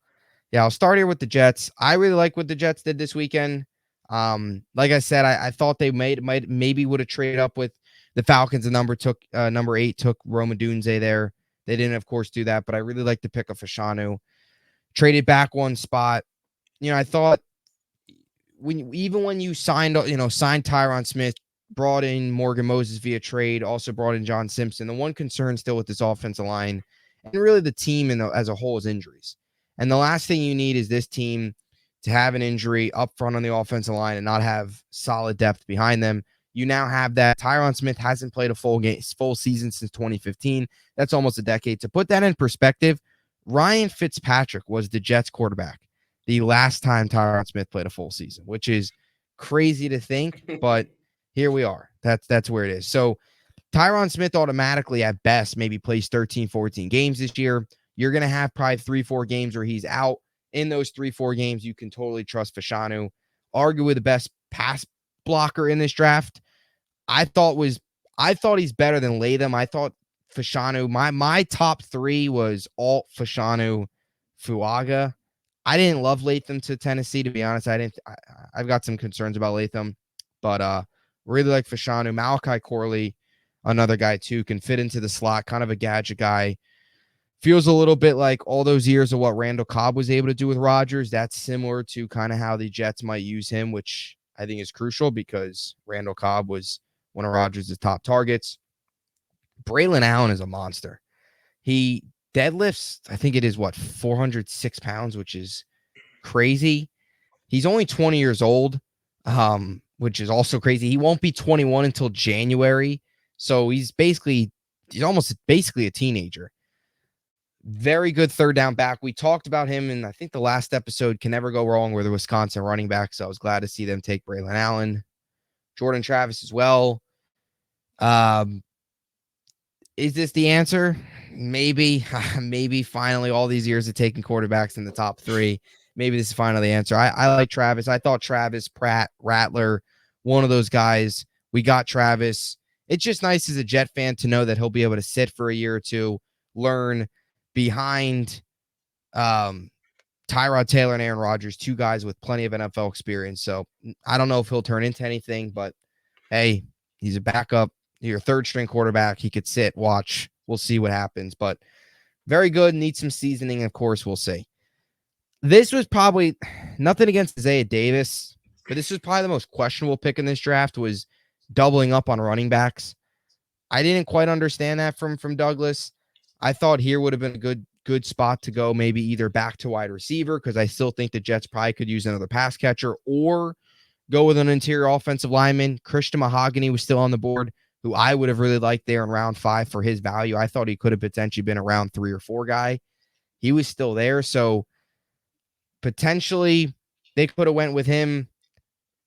I'll start here with the Jets. I really like what the Jets did this weekend. Like I said, I thought they maybe would have traded up with the Falcons. And number 8 took Roma Dunze there. They didn't, of course, do that, but I really like the pick of Fashanu. Traded back one spot. I thought when you signed Tyron Smith, brought in Morgan Moses via trade, also brought in John Simpson. The one concern still with this offensive line and really the team as a whole is injuries. And the last thing you need is this team to have an injury up front on the offensive line and not have solid depth behind them. You now have that. Tyron Smith hasn't played a full season since 2015. That's almost a decade. To put that in perspective, Ryan Fitzpatrick was the Jets quarterback the last time Tyron Smith played a full season, which is crazy to think, but here we are. That's where it is. So Tyron Smith automatically at best maybe plays 13, 14 games this year. You're going to have probably 3-4 games where he's out. In those 3-4 games, you can totally trust Fashanu, arguably the best pass blocker in this draft. I thought he's better than Latham. I thought Fashanu, my top 3 was Alt, Fashanu, Fuaga. I didn't love Latham to Tennessee, to be honest. I've got some concerns about Latham, but really like Fashanu. Malachi Corley, another guy too, can fit into the slot, kind of a gadget guy. Feels a little bit like all those years of what Randall Cobb was able to do with Rodgers. That's similar to kind of how the Jets might use him, which I think is crucial because Randall Cobb was one of Rodgers' top targets. Braylon Allen is a monster. He deadlifts, I think it is 406 pounds, which is crazy. He's only 20 years old, which is also crazy. He won't be 21 until January. So he's almost basically a teenager. Very good third down back. We talked about him in, I think, the last episode, Can Never Go Wrong, where the Wisconsin running back. So I was glad to see them take Braylon Allen, Jordan Travis as well. Is this the answer? Maybe, maybe finally all these years of taking quarterbacks in the top 3. Maybe this is finally the answer. I like Travis. I thought Travis, Pratt, Rattler, one of those guys. We got Travis. It's just nice as a Jet fan to know that he'll be able to sit for a year or two, learn behind Tyrod Taylor and Aaron Rodgers, 2 guys with plenty of NFL experience. So I don't know if he'll turn into anything, but hey, he's a backup, your third string quarterback. He could sit, watch. We'll see what happens, but very good. Needs some seasoning, of course. We'll see. This was probably nothing against Isaiah Davis, but this was probably the most questionable pick in this draft, was doubling up on running backs. I didn't quite understand that from Douglas. I thought here would have been a good spot to go, maybe either back to wide receiver, because I still think the Jets probably could use another pass catcher, or go with an interior offensive lineman. Christian Mahogany was still on the board, who I would have really liked there in round 5 for his value. I thought he could have potentially been a round 3 or 4 guy. He was still there, so potentially they could have went with him.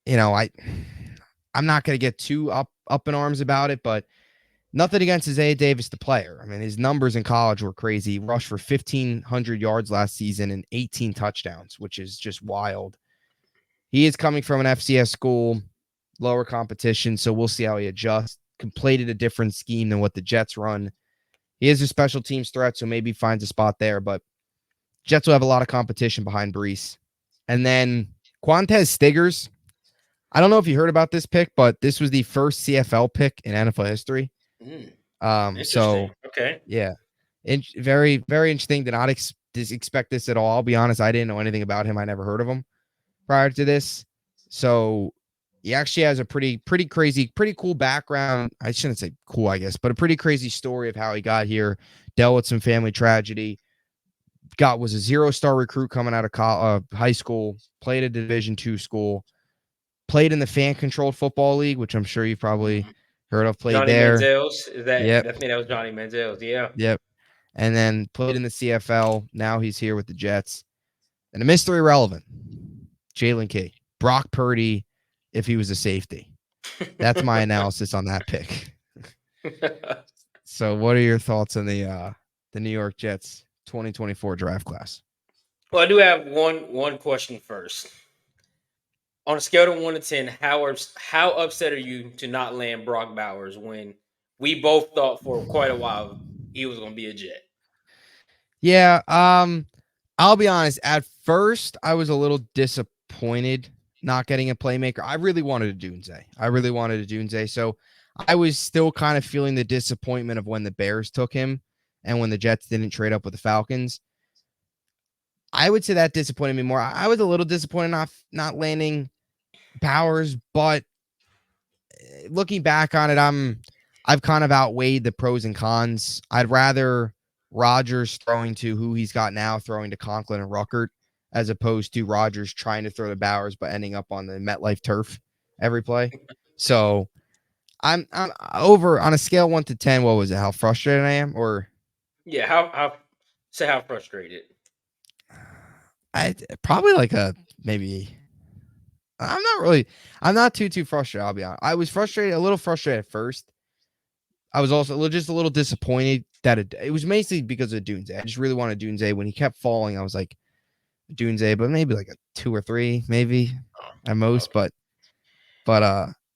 You know, I'm not going to get too up in arms about it, but nothing against Isaiah Davis, the player. I mean, his numbers in college were crazy. He rushed for 1,500 yards last season and 18 touchdowns, which is just wild. He is coming from an FCS school, lower competition, so we'll see how he adjusts. Completed a different scheme than what the Jets run. He is a special teams threat, so maybe finds a spot there, but Jets will have a lot of competition behind Brees. And then Quantez Stiggers. I don't know if you heard about this pick, but this was the first CFL pick in NFL history. Interesting. So Okay. yeah, very, very interesting. Did not expect this at all. I'll be honest, I didn't know anything about him. I never heard of him prior to this. So he actually has a pretty crazy, pretty cool background. I shouldn't say cool, I guess, but a pretty crazy story of how he got here, dealt with some family tragedy, was a 0-star recruit coming out of high school, played a Division II school, played in the fan controlled football league, which I'm sure you've probably Mhm. heard of, played Johnny there. Manziel's is that? Yep. I think that was Johnny Manziel's. Yeah. Yep. And then played in the CFL. Now he's here with the Jets. And a mystery relevant, Jalen Key, Brock Purdy, if he was a safety. That's my analysis on that pick. So, what are your thoughts on the New York Jets 2024 draft class? Well, I do have one question first. On a scale of 1 to 10, how upset are you to not land Brock Bowers when we both thought for quite a while he was going to be a Jet? Yeah, I'll be honest. At first, I was a little disappointed not getting a playmaker. I really wanted a Dunze. So I was still kind of feeling the disappointment of when the Bears took him and when the Jets didn't trade up with the Falcons. I would say that disappointed me more. I was a little disappointed not landing Powers, but looking back on it, I've kind of outweighed the pros and cons. I'd rather Rodgers throwing to who he's got now, throwing to Conklin and Ruckert, as opposed to Rodgers trying to throw to Bowers but ending up on the MetLife turf every play. So I'm over on a scale 1 to 10. What was it? How frustrated I am, or Yeah, how frustrated? I probably like a maybe. I'm not too frustrated. I'll be honest. I was frustrated, a little frustrated at first. I was also just a little disappointed that it was mainly because of Dunze. I just really wanted Dunze. When he kept falling, I was like, Dunze, but maybe like a 2 or 3, maybe at Oh, most. okay. But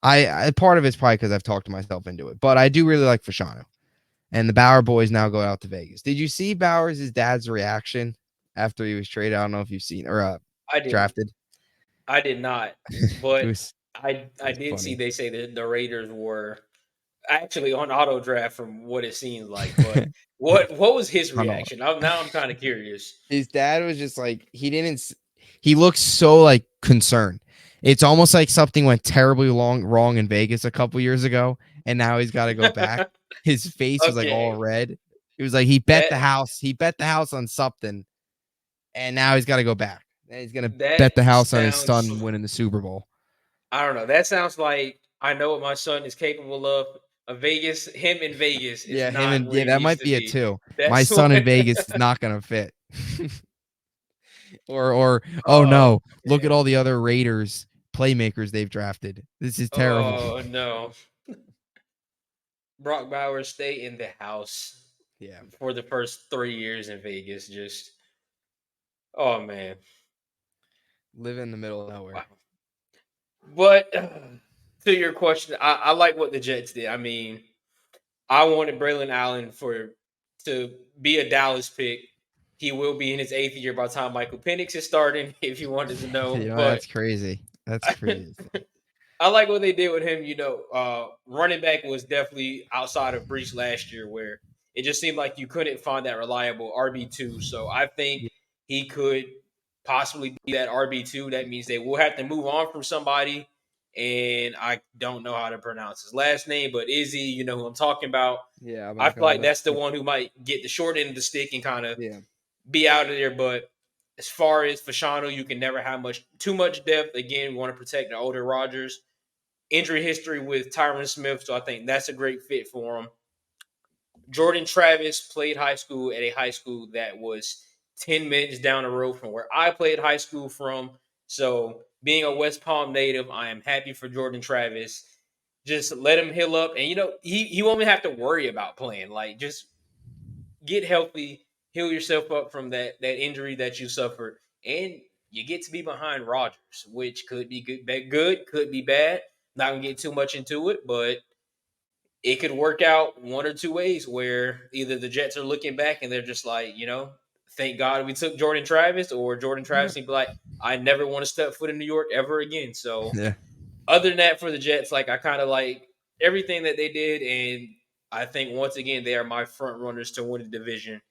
I part of it's probably because I've talked myself into it. But I do really like Fashanu. And the Bauer boys now go out to Vegas. Did you see Bowers' dad's reaction after he was traded? I don't know if you've seen or I didn't. drafted. I did not, it but was it I was did see funny. they say that the Raiders were actually on auto draft from what it seems like. But what was his On all. reaction? I'm kind of curious. His dad was just like he looked so like concerned. It's almost like something went terribly wrong in Vegas a couple years ago, and now he's got to go back. His face was like all Okay, red. It was like he bet that the house. He bet the house on something, and now he's got to go back. And he's gonna that bet the house on his sounds. son winning the Super Bowl. I don't know. That sounds like I know what my son is capable of. A Vegas, him in Vegas is Yeah, him not and where yeah, he that needs might to be it be. too. My That's son in what. Vegas is not gonna fit. or oh Oh no, look at man. all the other Raiders playmakers they've drafted. This is terrible. Oh no. Brock Bowers stay in the house Yeah. for the first 3 years in Vegas. Just oh man. Live in the middle of Wow. nowhere. But to your question, I like what the Jets did. I mean, I wanted Braylon Allen to be a Dallas pick. He will be in his 8th year by the time Michael Penix is starting, if you wanted to know. You know, But that's crazy. That's crazy. I like what they did with him. Running back was definitely outside of Breach last year, where it just seemed like you couldn't find that reliable RB2. So I think Yeah. he could possibly be that RB2. That means they will have to move on from somebody. And I don't know how to pronounce his last name, but Izzy, you know who I'm talking about. Yeah, I'm I not feel gonna like look. that's the one who might get the short end of the stick and kind of Yeah. be out of there. But as far as Fashano, you can never have too much depth. Again, we want to protect the older Rodgers. Injury history with Tyron Smith, so I think that's a great fit for him. Jordan Travis played high school at a high school that was 10 minutes down the road from where I played high school from. So, being a West Palm native, I am happy for Jordan Travis. Just let him heal up. And, he won't even have to worry about playing. Like, just get healthy, heal yourself up from that injury that you suffered, and you get to be behind Rodgers, which could be good, could be bad. Not gonna get too much into it, but it could work out one or two ways where either the Jets are looking back and they're just like, thank God we took Jordan Travis, or Jordan Travis and be like, I never want to step foot in New York ever again. So Yeah. other than that, for the Jets, like I kind of like everything that they did, and I think once again they are my front runners to win the division.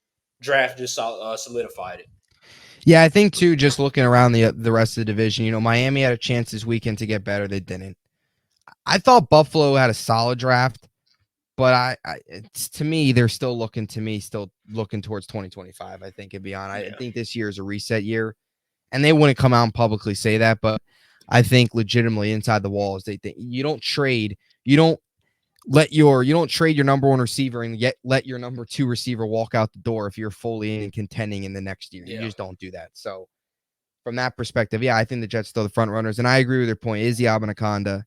Draft just solidified it. Yeah, I think too. Just looking around the rest of the division, Miami had a chance this weekend to get better. They didn't. I thought Buffalo had a solid draft, but it's, to me, they're still looking towards 2025. I think and beyond. I Yeah, think this year is a reset year, and they wouldn't come out and publicly say that, but I think legitimately inside the walls, they think you don't trade, you don't you don't trade your number one receiver and yet let your number two receiver walk out the door if you're fully in contending in the next year. You yeah, just don't do that. So from that perspective, yeah, I think the Jets still the front runners, and I agree with their point. Izzy Abanaconda,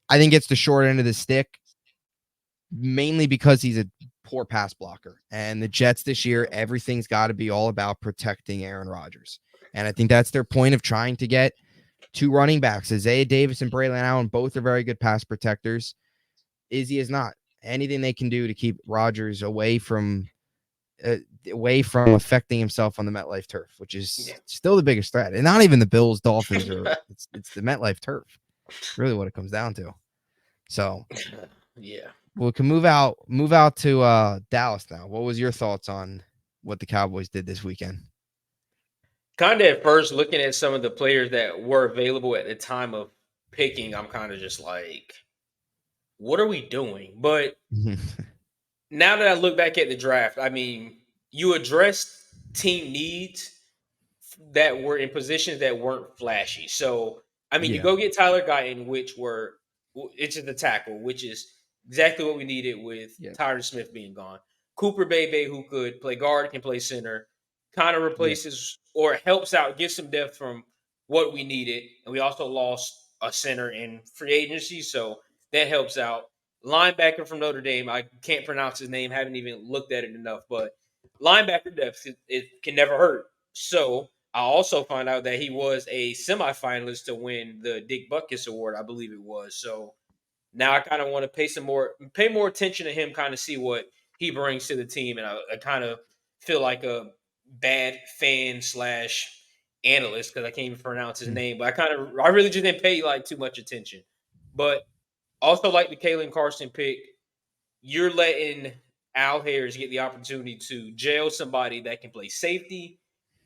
I think it's the short end of the stick, mainly because he's a poor pass blocker. And the Jets this year, yeah, everything's got to be all about protecting Aaron Rodgers. And I think that's their point of trying to get two running backs. Isaiah Davis and Braylon Allen both are very good pass protectors. Izzy is not. Anything they can do to keep Rodgers uh, away from affecting himself on the MetLife turf, which is yeah, still the biggest threat. And not even the Bills, Dolphins, or it's the MetLife turf. It's really what it comes down to. So yeah. we can move out to Dallas now. What was your thoughts on what the Cowboys did this weekend? Kind of at first, looking at some of the players that were available at the time of picking, I'm kind of just like, what are we doing? But now that I look back at the draft, I mean, you addressed team needs that were in positions that weren't flashy. So, I mean, you Yeah, go get Tyler Guyton, which is the tackle, which is exactly what we needed with yeah, Tyron Smith being gone. Cooper Bebe, who could play guard, can play center, kind of yeah, replaces or helps out, gives some depth from what we needed. And we also lost a center in free agency, so that helps out. Linebacker from Notre Dame, I can't pronounce his name, haven't even looked at it enough, but linebacker depth, it can never hurt. So I also found out that he was a semifinalist to win the Dick Butkus Award, I believe it was. So now I kind of want to pay more attention to him, kind of see what he brings to the team, and I kind of feel like a bad fan slash analyst because I can't even pronounce his mm, name, but I really just didn't pay like too much attention. But also like the Kalen Carson pick, you're letting Al Harris get the opportunity to jail somebody that can play safety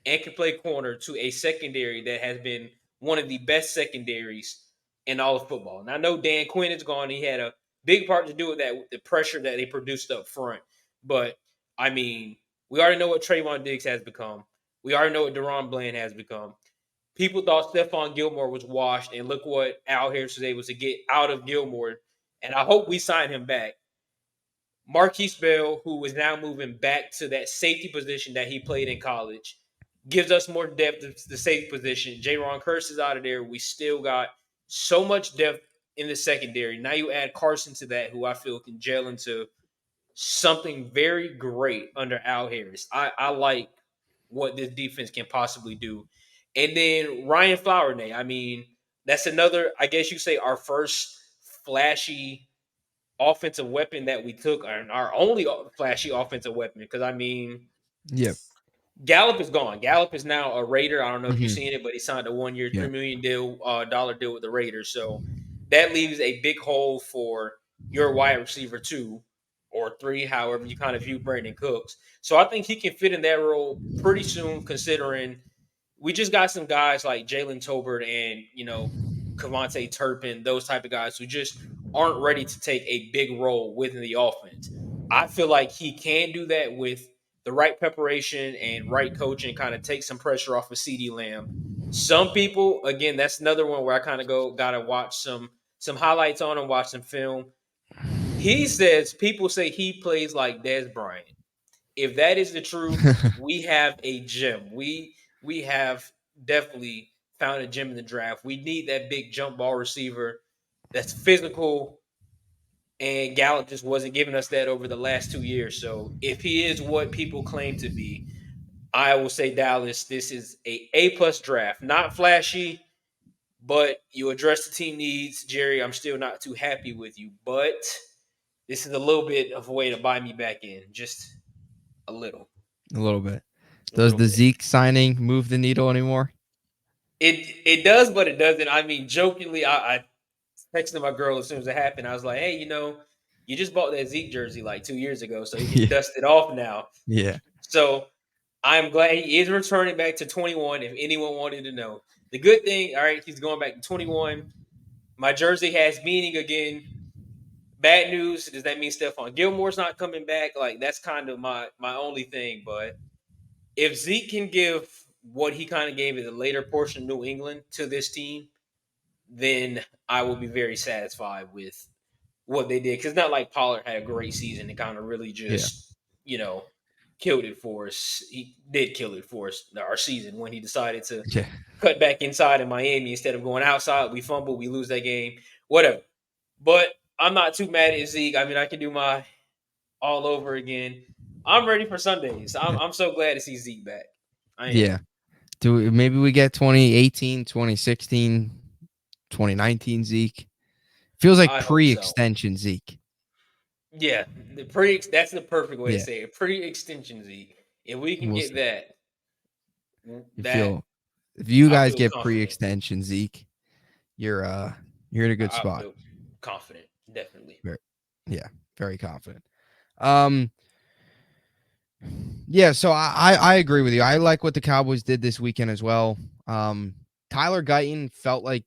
and can play corner to a secondary that has been one of the best secondaries in all of football. And I know Dan Quinn is gone. He had a big part to do with that, with the pressure that they produced up front. But I mean, we already know what Trayvon Diggs has become. We already know what Deron Bland has become. People thought Stephon Gilmore was washed, and look what Al Harris was able to get out of Gilmore. And I hope we sign him back. Marquise Bell, who is now moving back to that safety position that he played in college, gives us more depth to the safety position. Ron Curse is out of there. We still got so much depth in the secondary. Now you add Carson to that, who I feel can gel into something very great under Al Harris. I like what this defense can possibly do. And then Ryan Flowerday, I mean, that's another, I guess you say, our first flashy offensive weapon that we took, and our only flashy offensive weapon. Because I mean, yeah, Gallup is gone. Gallup is now a Raider. I don't know if you've hmm seen it, but he signed a 1 year, yeah, $3 million dollar deal with the Raiders. So that leaves a big hole for your wide receiver 2 or 3, however you kind of view Brandon Cooks. So I think he can fit in that role pretty soon, considering we just got some guys like Jalen Tolbert and Cavante Turpin, those type of guys who just aren't ready to take a big role within the offense. I feel like he can do that with the right preparation and right coaching kind of take some pressure off of CD Lamb. Some people, again, that's another one where I kind of gotta watch some highlights on and watch some film. He says people say he plays like Des Bryant. If that is the truth, we have a gem. We have definitely found a gem in the draft. We need that big jump ball receiver that's physical, and Gallup just wasn't giving us that over the last 2 years. So if he is what people claim to be, I will say Dallas. This is a plus draft. Not flashy, but you address the team needs. Jerry, I'm still not too happy with you, but this is a little bit of a way to buy me back in, just a little, A little bit. a Does little the bit. Zeke signing move the needle anymore? It does, but it doesn't. I mean, jokingly, I texted my girl as soon as it happened. I was like, hey, you just bought that Zeke jersey like 2 years ago, so you can Yeah. dust it off now. Yeah. So I'm glad he is returning back to 21. If anyone wanted to know, the good thing, all right, he's going back to 21. My jersey has meaning again. Bad news, does that mean Stephon Gilmore's not coming back? Like that's kind of my only thing. But if Zeke can give what he kind of gave in the later portion of New England to this team, then I will be very satisfied with what they did. Because it's not like Pollard had a great season and kind of really Yeah. just, killed it for us. He did kill it for us, our season, when he decided to Yeah. cut back inside in Miami instead of going outside. We fumble, we lose that game, whatever. But I'm not too mad at Zeke. I mean, I can do my all over again. I'm ready for Sundays. I'm so glad to see Zeke back. I am. Yeah. Maybe we get 2018, 2016, 2019 Zeke. Feels like I hope so. pre-extension Zeke. Yeah, the pre that's the perfect way to Yeah. say it. Pre-extension Zeke. If we can We'll get see. that, You that feel if you I guys feel get confident. pre-extension Zeke, you're in a good I spot. feel confident, definitely. Very, yeah, very confident. Um, yeah, so I agree with you. I like what the Cowboys did this weekend as well. Tyler Guyton felt like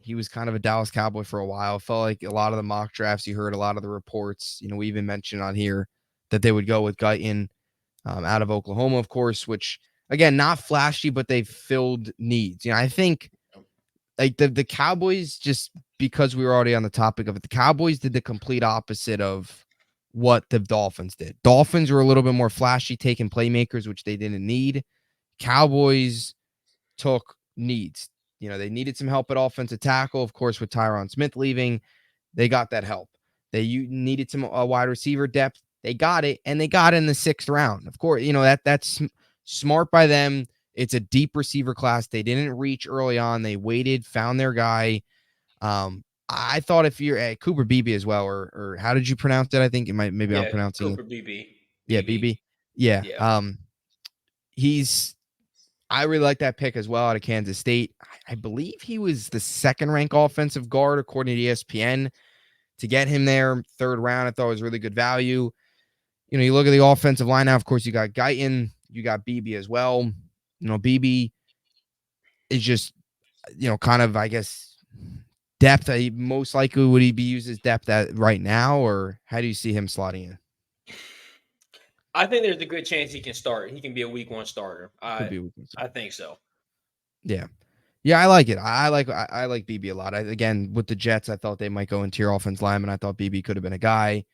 he was kind of a Dallas Cowboy for a while. Felt like a lot of the mock drafts, you heard a lot of the reports. We even mentioned on here that they would go with Guyton out of Oklahoma, of course, which again, not flashy, but they filled needs. I think like the Cowboys, just because we were already on the topic of it, the Cowboys did the complete opposite of what the Dolphins did. Dolphins were a little bit more flashy, taking playmakers, which they didn't need. Cowboys took needs. They needed some help at offensive tackle, of course, with Tyron Smith leaving. They got that help. You needed some wide receiver depth. They got it, and they got it in the 6th round. Of course, that's smart by them. It's a deep receiver class. They didn't reach early on. They waited, found their guy. I thought if you're at Cooper Beebe as well, or how did you pronounce it? I think maybe I'm Yeah, pronouncing it. Cooper BB. Yeah, BB. Beebe. Yeah. Yeah. He's I really like that pick as well out of Kansas State. I believe he was the 2nd-ranked offensive guard according to ESPN. To get him there 3rd round, I thought was really good value. You look at the offensive line now. Of course, you got Guyton, you got BB as well. BB is just, kind of, I guess, depth. Most likely, would he be used as depth at right now, or how do you see him slotting in? I think there's a good chance he can start. He can be a week one starter. Could I be a weakness. I think so. Yeah. Yeah, I like it. I like BB a lot. Again, with the Jets, I thought they might go interior offense lineman. I thought BB could have been a guy.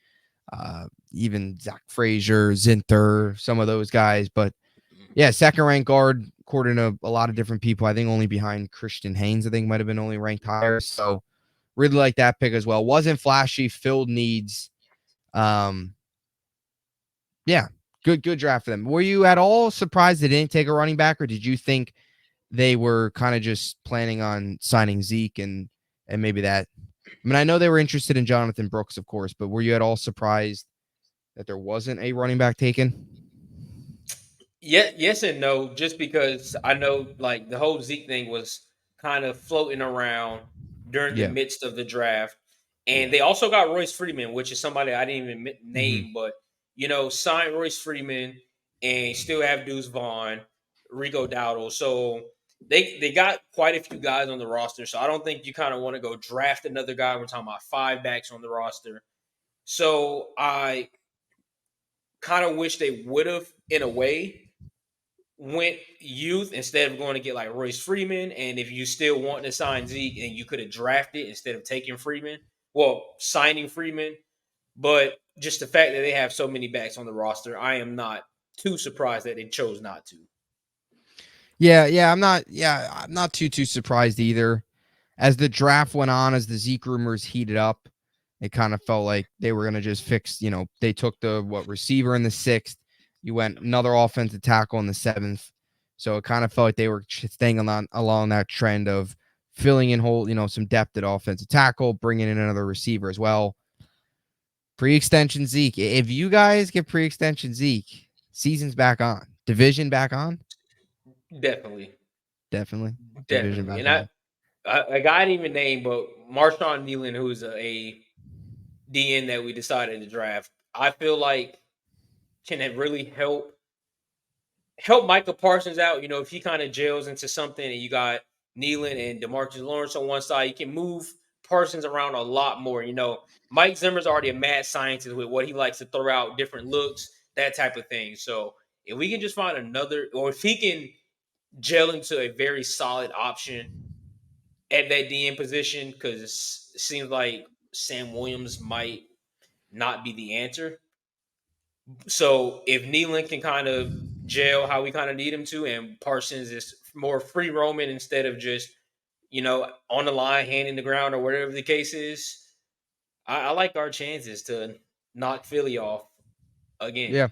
Even Zach Frazier, Zinter, some of those guys. But yeah, 2nd-ranked guard, according to a lot of different people. I think only behind Christian Haynes, I think might have been only ranked higher. So really like that pick as well. Wasn't flashy, filled needs. Yeah, good draft for them. Were you at all surprised they didn't take a running back, or did you think they were kind of just planning on signing Zeke and maybe that? I mean, I know they were interested in Jonathan Brooks, of course, but were you at all surprised that there wasn't a running back taken? Yeah, yes and no. Just because I know, like the whole Zeke thing was kind of floating around during the Yeah. midst of the draft, and Yeah. they also got Royce Freeman, which is somebody I didn't even Mm-hmm. name, but signed Royce Freeman and still have Deuce Vaughn, Rico Dowdle. So they got quite a few guys on the roster. So I don't think you kind of want to go draft another guy. We're talking about 5 backs on the roster. So I kind of wish they would have, in a way, went youth instead of going to get like Royce Freeman. And if you still want to sign Zeke, and you could have drafted instead of taking Freeman, well, signing Freeman. But just the fact that they have so many backs on the roster, I am not too surprised that they chose not to. Yeah, I'm not too surprised either. As the draft went on, as the Zeke rumors heated up, it kind of felt like they were going to just fix, they took the receiver in the 6th. You went another offensive tackle in the 7th. So it kind of felt like they were staying along that trend of filling in some depth at offensive tackle, bringing in another receiver as well. Pre-extension Zeke. If you guys get pre-extension Zeke, season's back on. Division back on? Definitely. Definitely. Division Definitely. back And on. a guy I didn't even name, but Marshawn Nealon, who's a DN that we decided to draft, I feel like can it really help Michael Parsons out. If he kind of gels into something, and you got Nealon and DeMarcus Lawrence on one side, you can move Parsons around a lot more. Mike Zimmer's already a mad scientist with what he likes to throw out, different looks, that type of thing. So if we can just find another, or if he can gel into a very solid option at that DN position, because it seems like Sam Williams might not be the answer. So if Nealon can kind of gel how we kind of need him to, and Parsons is more free roaming instead of just on the line, hand in the ground, or whatever the case is, I like our chances to knock Philly off again. Yeah.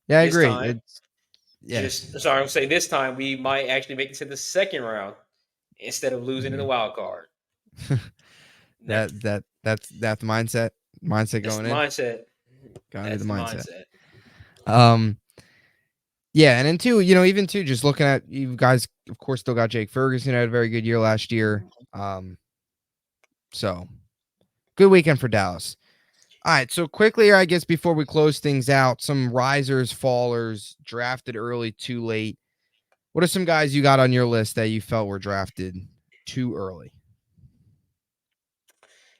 Yeah, I This agree. time, It's yeah. sorry, I'm saying this time we might actually make it to the second round instead of losing in the Mhm. wild card. That That's the mindset that's going the in. mindset. Gotta be the That's the mindset. mindset. Um, yeah, and then too, even too, just looking at you guys, of course, still got Jake Ferguson, had a very good year last year. So good weekend for Dallas. All right, so quickly here, I guess before we close things out, some risers, fallers, drafted early, too late. What are some guys you got on your list that you felt were drafted too early?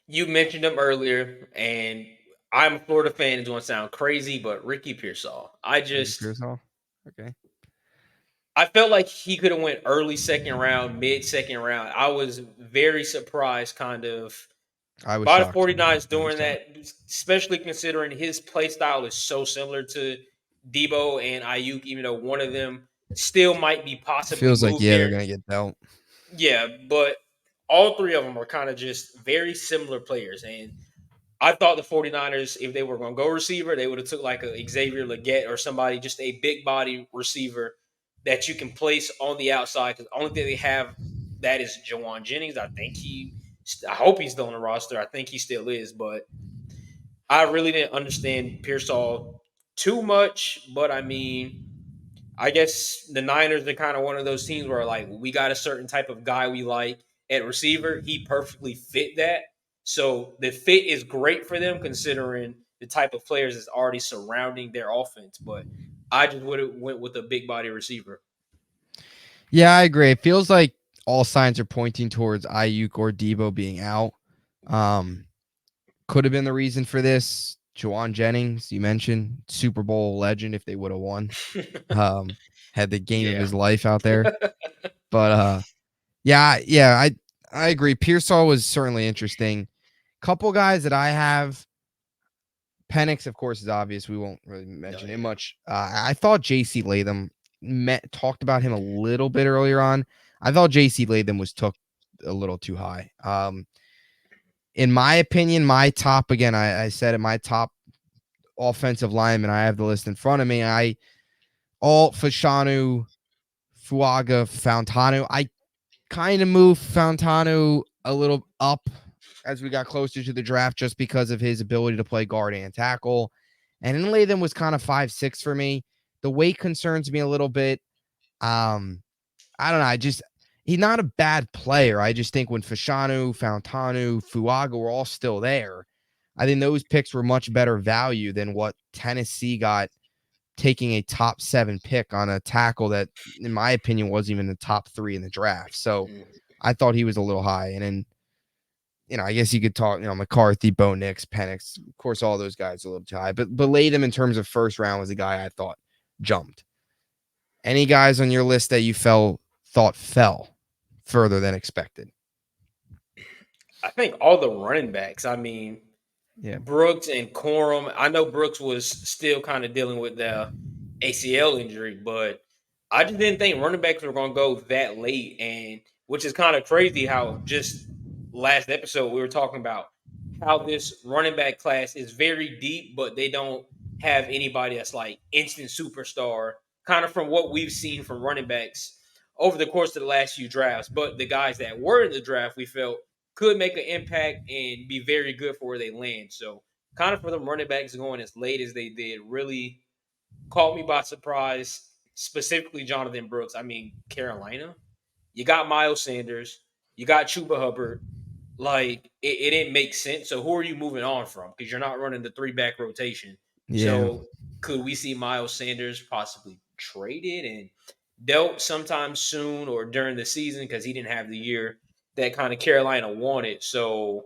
You mentioned him earlier, and I'm a Florida fan. It's going to sound crazy, but Ricky Pearsall. Ricky Pearsall. Okay. I felt like he could have went early second round, mid second round. I was very surprised, kind of, I was by the shocked. 49ers Very doing shocked. that, especially considering his play style is so similar to Debo and Ayuk, even though one of them still might be possibly Feels like, moved yeah, they're there. gonna get dealt. Yeah, but all three of them are kind of just very similar players. And I thought the 49ers, if they were going to go receiver, they would have took like a Xavier Leggett or somebody, just a big body receiver that you can place on the outside. Because the only thing they have that is Jawan Jennings. I hope he's still on the roster. I think he still is, but I really didn't understand Pearsall too much. But I mean, I guess the Niners are kind of one of those teams where like we got a certain type of guy we like at receiver. He perfectly fit that. So the fit is great for them considering the type of players that's already surrounding their offense. But I just would have went with a big body receiver. Yeah, I agree. It feels like all signs are pointing towards Ayuk or Debo being out. Um, could have been the reason for this. Jawan Jennings, you mentioned Super Bowl legend. If they would have won, um, had the game of Yeah. his life out there. But yeah, I agree. Pearsall was certainly interesting. Couple guys that I have. Penix, of course, is obvious. We won't really Oh, mention him yeah. much. I thought J.C. Latham talked about him a little bit earlier on. I thought J.C. Latham was took a little too high. In my opinion, my top again, I said it, my top offensive lineman. I have the list in front of me. Fashanu, Fuaga, Fantano. I kind of moved Fantano a little up as we got closer to the draft just because of his ability to play guard and tackle. And then Latham was kind of 5'6" for me. The weight concerns me a little bit. I don't know. He's not a bad player. I just think when Fashanu, Fantano, Fuaga were all still there, I think those picks were much better value than what Tennessee got taking a top 7 pick on a tackle that, in my opinion, wasn't even the top 3 in the draft. So Mm. I thought he was a little high. And then I guess you could talk, McCarthy, Bo Nix, Penix. Of course, all those guys are a little too high, but Latham in terms of first round was a guy I thought jumped. Any guys on your list that you thought fell further than expected? I think all the running backs. I mean, Yeah. Brooks and Corum. I know Brooks was still kind of dealing with the ACL injury, but I just didn't think running backs were going to go that late. And which is kind of crazy how just last episode we were talking about how this running back class is very deep, but they don't have anybody that's like instant superstar, kind of from what we've seen from running backs over the course of the last few drafts. But the guys that were in the draft, we felt could make an impact and be very good for where they land. So, kind of for them running backs going as late as they did really caught me by surprise, specifically Jonathan Brooks. I mean, Carolina, you got Miles Sanders, you got Chuba Hubbard. Like, it didn't make sense. So, who are you moving on from? Because you're not running the three back rotation. Yeah. So, could we see Miles Sanders possibly traded and dealt sometime soon or during the season because he didn't have the year that kind of Carolina wanted? So,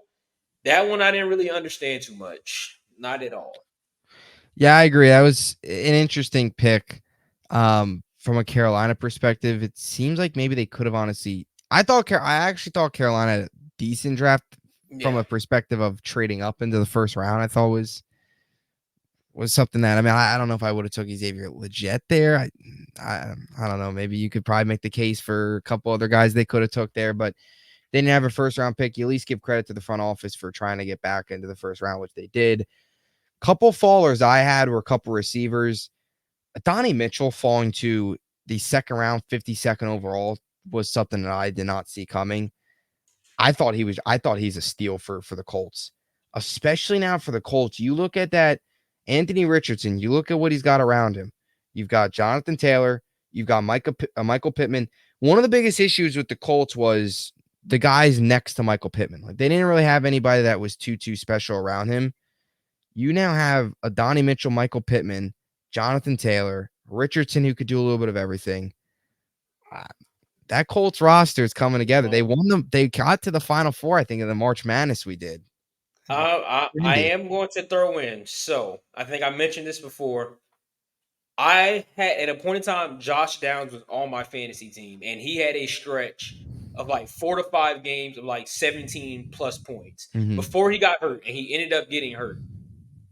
that one I didn't really understand too much. Not at all. Yeah, I agree. That was an interesting pick. From a Carolina perspective, it seems like maybe they could have honestly. I actually thought Carolina had a decent draft from Yeah. a perspective of trading up into the first round. I thought was something that I don't know if I would have took Xavier legit there. I don't know. Maybe you could probably make the case for a couple other guys they could have took there, but they didn't have a first round pick. You at least give credit to the front office for trying to get back into the first round, which they did. Couple fallers I had were a couple receivers. Donnie Mitchell falling to the second round, 52nd overall was something that I did not see coming. I thought he's a steal for the Colts, especially now for the Colts. You look at that Anthony Richardson, you look at what he's got around him. You've got Jonathan Taylor, you've got Michael Pittman. One of the biggest issues with the Colts was the guys next to Michael Pittman. Like they didn't really have anybody that was too special around him. You now have a Donnie Mitchell, Michael Pittman, Jonathan Taylor, Richardson, who could do a little bit of everything. Uh, that Colts roster is coming together. They Well, won them. They got to the Final Four, I think, in the March Madness we did. I am going to throw in. So I think I mentioned this before. I had at a point in time, Josh Downs was on my fantasy team, and he had a stretch of like 4 to 5 games of like 17 plus points Mm-hmm. before he got hurt, and he ended up getting hurt.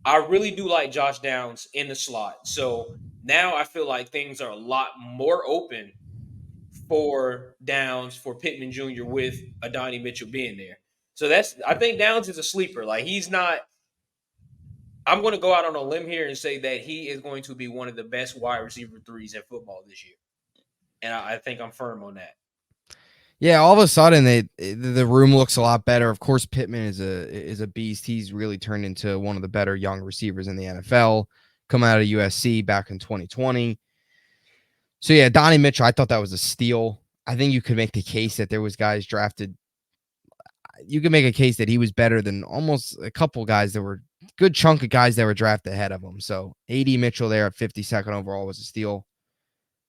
I really do like Josh Downs in the slot. So now I feel like things are a lot more open for Downs for Pittman Jr. with Adonai Mitchell being there. So I think Downs is a sleeper. Like he's not. I'm going to go out on a limb here and say that he is going to be one of the best wide receiver threes in football this year, and I think I'm firm on that. Yeah, all of a sudden the room looks a lot better. Of course, Pittman is a beast. He's really turned into one of the better young receivers in the NFL. Come out of USC back in 2020. So yeah, Donnie Mitchell, I thought that was a steal. I think you could make the case that there was guys drafted. You could make a case that he was better than almost a couple guys that were good chunk of guys that were drafted ahead of him. So AD Mitchell there at 52nd overall was a steal.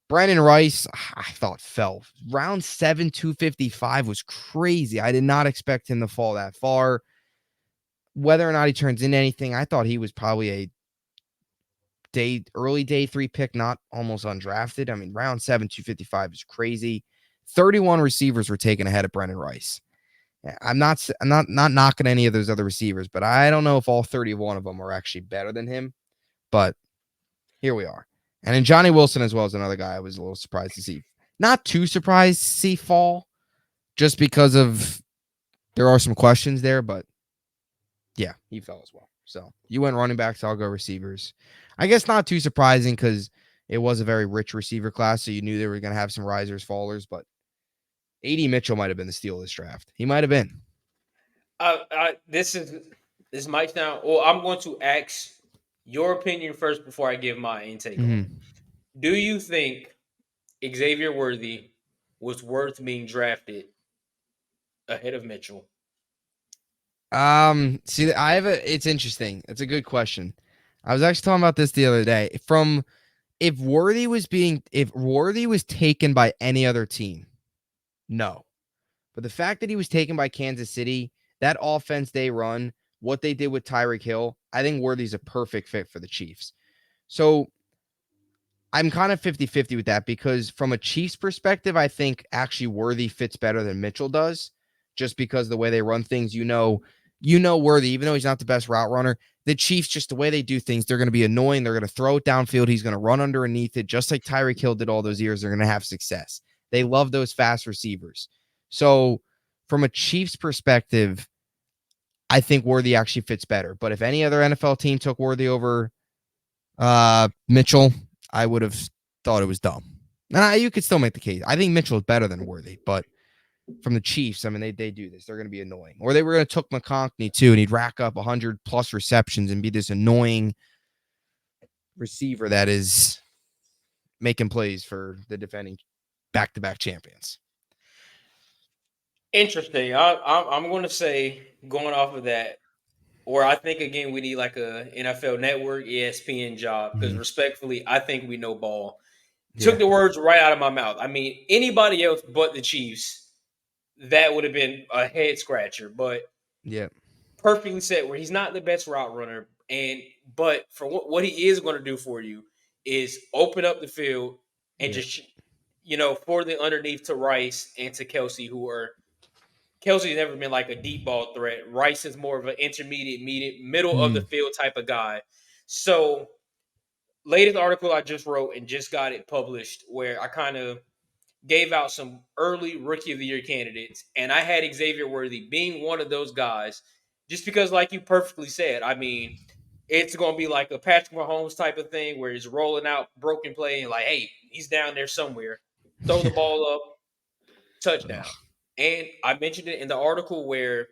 Brandon Rice, I thought fell. Round 7, 255 was crazy. I did not expect him to fall that far. Whether or not he turns into anything, I thought he was probably a early day 3 pick, not almost undrafted. I mean, round 7, 255 is crazy. 31 receivers were taken ahead of Brandon Rice. I'm not knocking any of those other receivers, but I don't know if all 31 of them are actually better than him. But here we are. And then Johnny Wilson as well as another guy I was a little surprised to see. Not too surprised to see fall, just because of there are some questions there, but yeah, he fell as well. So you went running backs, so I'll go receivers. I guess not too surprising because it was a very rich receiver class, so you knew they were going to have some risers, fallers, but AD Mitchell might have been the steal of this draft. He might have been. This might sound. Well, I'm going to ask your opinion first before I give my intake on it. Mhm. Do you think Xavier Worthy was worth being drafted ahead of Mitchell? See, it's interesting. It's a good question. I was actually talking about this the other day. If Worthy was taken by any other team, no. But the fact that he was taken by Kansas City, that offense they run, what they did with Tyreek Hill, I think Worthy's a perfect fit for the Chiefs. So I'm kind of 50-50 with that because from a Chiefs perspective, I think actually Worthy fits better than Mitchell does, just because the way they run things, Worthy, even though he's not the best route runner, the Chiefs, just the way they do things, they're going to be annoying. They're going to throw it downfield. He's going to run underneath it, just like Tyreek Hill did all those years. They're going to have success. They love those fast receivers. So from a Chiefs perspective, I think Worthy actually fits better. But if any other NFL team took Worthy over Mitchell, I would have thought it was dumb. You could still make the case. I think Mitchell is better than Worthy, but from the Chiefs, I mean, they do this. They're going to be annoying. Or they were going to took McConkey too, and he'd rack up 100 plus receptions and be this annoying receiver that is making plays for the defending back-to-back champions. Interesting. I'm going to say, going off of that, or I think again we need like a NFL Network, ESPN job because respectfully, I think we know ball. Took Yeah. the words right out of my mouth. I mean, anybody else but the Chiefs, that would have been a head scratcher. But Yeah. perfectly said, where he's not the best route runner, but for what he is going to do for you is open up the field and Yeah. just for the underneath to Rice and to Kelsey, who are Kelsey's never been like a deep ball threat. Rice is more of an intermediate, middle of the Mm. field type of guy. So, latest article I just wrote and just got it published, where I kind of gave out some early rookie of the year candidates, and I had Xavier Worthy being one of those guys, just because, like you perfectly said, I mean, it's going to be like a Patrick Mahomes type of thing where he's rolling out broken play and like, hey, he's down there somewhere, throw the ball up, touchdown. And I mentioned it in the article where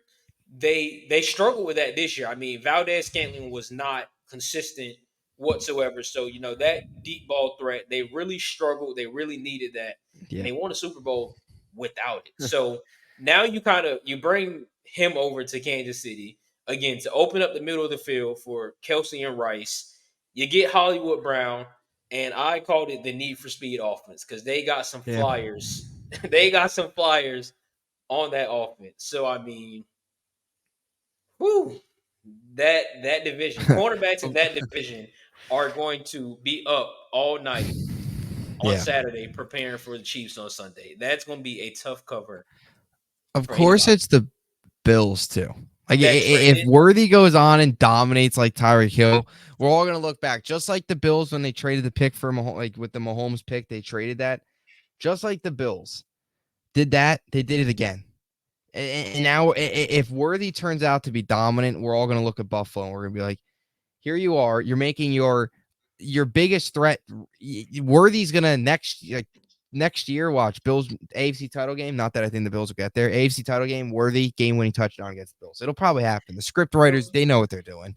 they struggled with that this year. I mean, Valdez Scantling was not consistent whatsoever. So, that deep ball threat, they really struggled. They really needed that. And Yeah. they won a Super Bowl without it. So now you bring him over to Kansas City again to open up the middle of the field for Kelsey and Rice. You get Hollywood Brown, and I called it the need for speed offense because they got some Yeah. flyers. They got some flyers on that offense. So I mean, whew, that division, cornerbacks in that division are going to be up all night on Yeah. Saturday preparing for the Chiefs on Sunday. That's going to be a tough cover Of for course, anybody it's the Bills too. Like that if traded. Worthy goes on and dominates like Tyreek Hill, we're all gonna look back, just like the Bills when they traded the pick for like with the Mahomes pick, they traded that. Just like the Bills did that, they did it again. And now, if Worthy turns out to be dominant, we're all gonna look at Buffalo and we're gonna be like, here you are, you're making your biggest threat. Worthy's gonna next year watch Bills AFC title game. Not that I think the Bills will get there. AFC title game, Worthy game winning touchdown against the Bills. It'll probably happen. The script writers, they know what they're doing.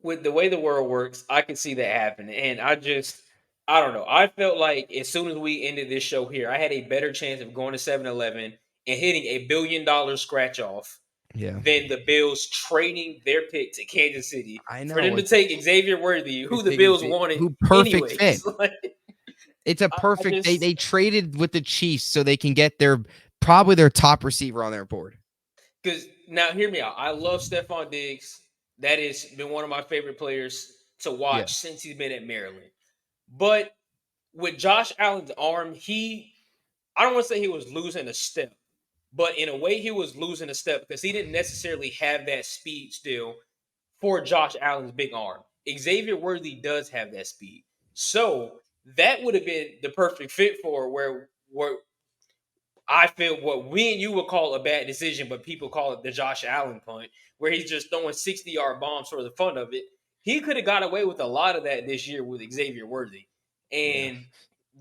With the way the world works, I can see that happening. And I don't know. I felt like as soon as we ended this show here, I had a better chance of going to 7-Eleven and hitting $1 billion scratch off Yeah, than the Bills trading their pick to Kansas City I for them know. to take Xavier Worthy, It's who the taking Bills wanted who perfect fit. anyways. Like, It's a I perfect. just They traded with the Chiefs so they can get probably their top receiver on their board. because now hear me out. I love Stephon Diggs. That has been one of my favorite players to Yeah, watch since he's been at Maryland. But with Josh Allen's arm, I don't want to say he was losing a step, but in a way he was losing a step because he didn't necessarily have that speed still for Josh Allen's big arm. Xavier Worthy does have that speed. So that would have been the perfect fit for where I feel what we and you would call a bad decision, but people call it the Josh Allen punt, where he's just throwing 60-yard bombs for the fun of it. He could have got away with a lot of that this year with Xavier Worthy. yeah. And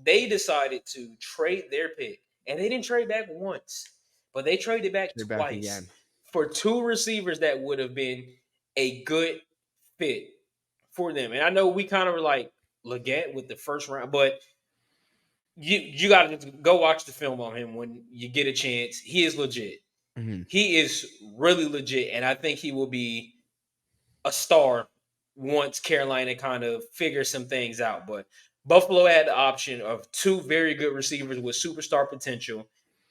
they decided to trade their pick. And they didn't trade back once, but they traded back They're back twice again. for two receivers that would have been a good fit for them. And I know we kind of were like Leggett with the first round, but you got to go watch the film on him when you get a chance. He is legit. Mhm. He is really legit, and I think he will be a star once Carolina kind of figures some things out. But Buffalo had the option of two very good receivers with superstar potential,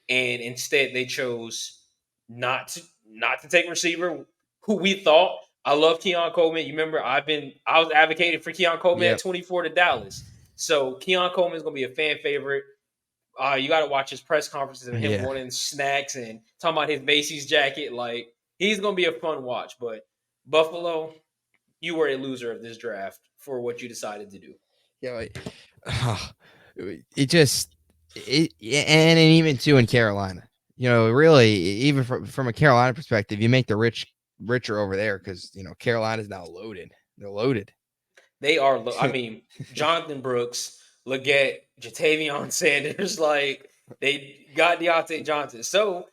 and instead they chose not to. not to take receiver who we thought. I love Keon Coleman. You remember I was advocating for Keon Coleman at Yep. 24 to Dallas. So Keon Coleman is gonna be a fan favorite. You got to watch his press conferences and him Yeah. wanting snacks and talking about his Macy's jacket. Like he's gonna be a fun watch. But Buffalo, you were a loser of this draft for what you decided to do. Yeah. It just and even too in Carolina. Really, even from a Carolina perspective, you make the rich richer over there because Carolina's now loaded. They're loaded. They are. I mean, Jonathan Brooks, Leggett, Jatavion Sanders. Like they got Deontay Johnson. So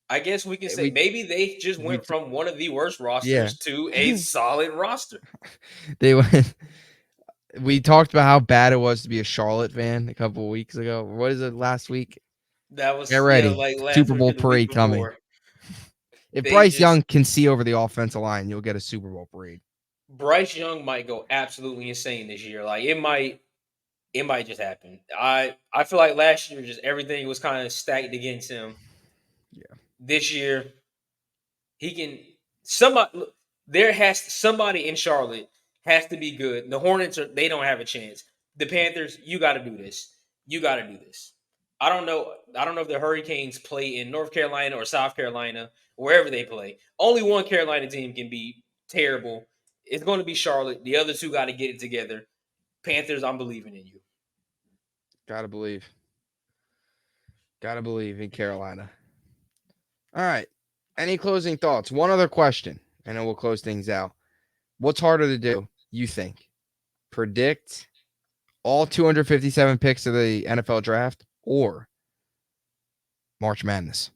I guess we can say we maybe they just we went from one of the worst yeah. rosters to a solid roster. They went. We talked about how bad it was to be a Charlotte fan a couple of weeks ago. What is it? Last week. That Get was ready. like last Super week Bowl or the week parade coming. before. If They Bryce just Young can see over the offensive line, you'll get a Super Bowl parade. Bryce Young might go absolutely insane this year. Like it might just happen. I feel like last year just everything was kind of stacked against him. Yeah. This year he can somebody there has somebody in Charlotte has to be good. The Hornets they don't have a chance. The Panthers, you got to do this. You got to do this. I don't know. I don't know if the Hurricanes play in North Carolina or South Carolina, wherever they play. Only one Carolina team can be terrible. It's going to be Charlotte. The other two got to get it together. Panthers, I'm believing in you. Gotta believe. Gotta believe in Carolina. All right. Any closing thoughts? One other question, and then we'll close things out. What's harder to do, you think? Predict all 257 picks of the NFL draft or March Madness?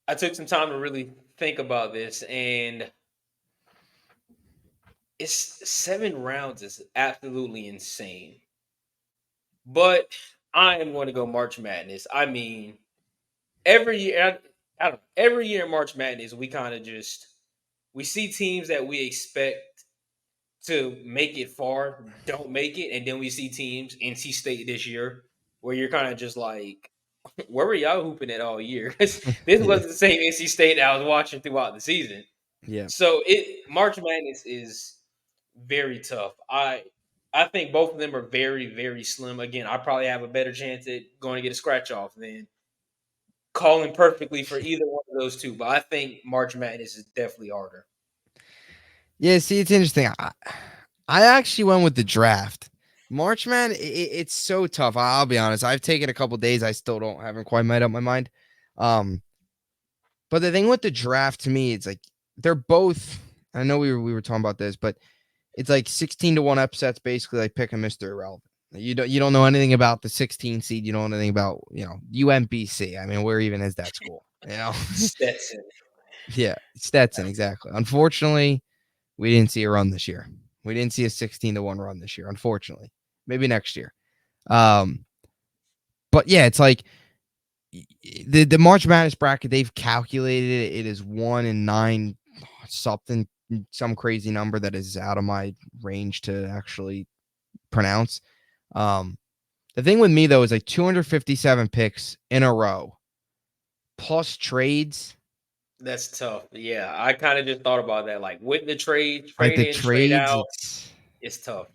I took some time to really think about this, and it's 7 rounds is absolutely insane. But I am going to go March Madness. I mean, every year, I don't know, every year in March Madness, we kind of just we see teams that we expect to make it far don't make it, and then we see teams NC State this year where you're kind of just like, where were y'all hooping at all year? This Yeah. wasn't the same NC State that I was watching throughout the season. Yeah. So it March Madness is very tough. I think both of them are very very slim. Again, I probably have a better chance at going to get a scratch off than calling perfectly for either one of those two. But I think March Madness is definitely harder. Yeah, see, it's interesting. I actually went with the draft. March, man, it's so tough. I'll be honest. I've taken a couple days. I still haven't quite made up my mind. Um, but the thing with the draft to me, it's like they're both. I know we were talking about this, but it's like 16-1 upsets, basically like picking Mr. Irrelevant. You don't know anything about the 16 seed. You don't know anything about UMBC. I mean, where even is that school? Stetson. Yeah, Stetson, exactly. Unfortunately, we didn't see a run this year. We didn't see a 16-1 run this year, unfortunately. Maybe next year. But yeah, it's like the March Madness bracket, they've calculated it. It is 1 in 9 something, some crazy number that is out of my range to actually pronounce. The thing with me though is like 257 picks in a row plus trades. That's tough. Yeah, I kind of just thought about that. Like with the Like trade the in, trade trades, out, it's it's tough.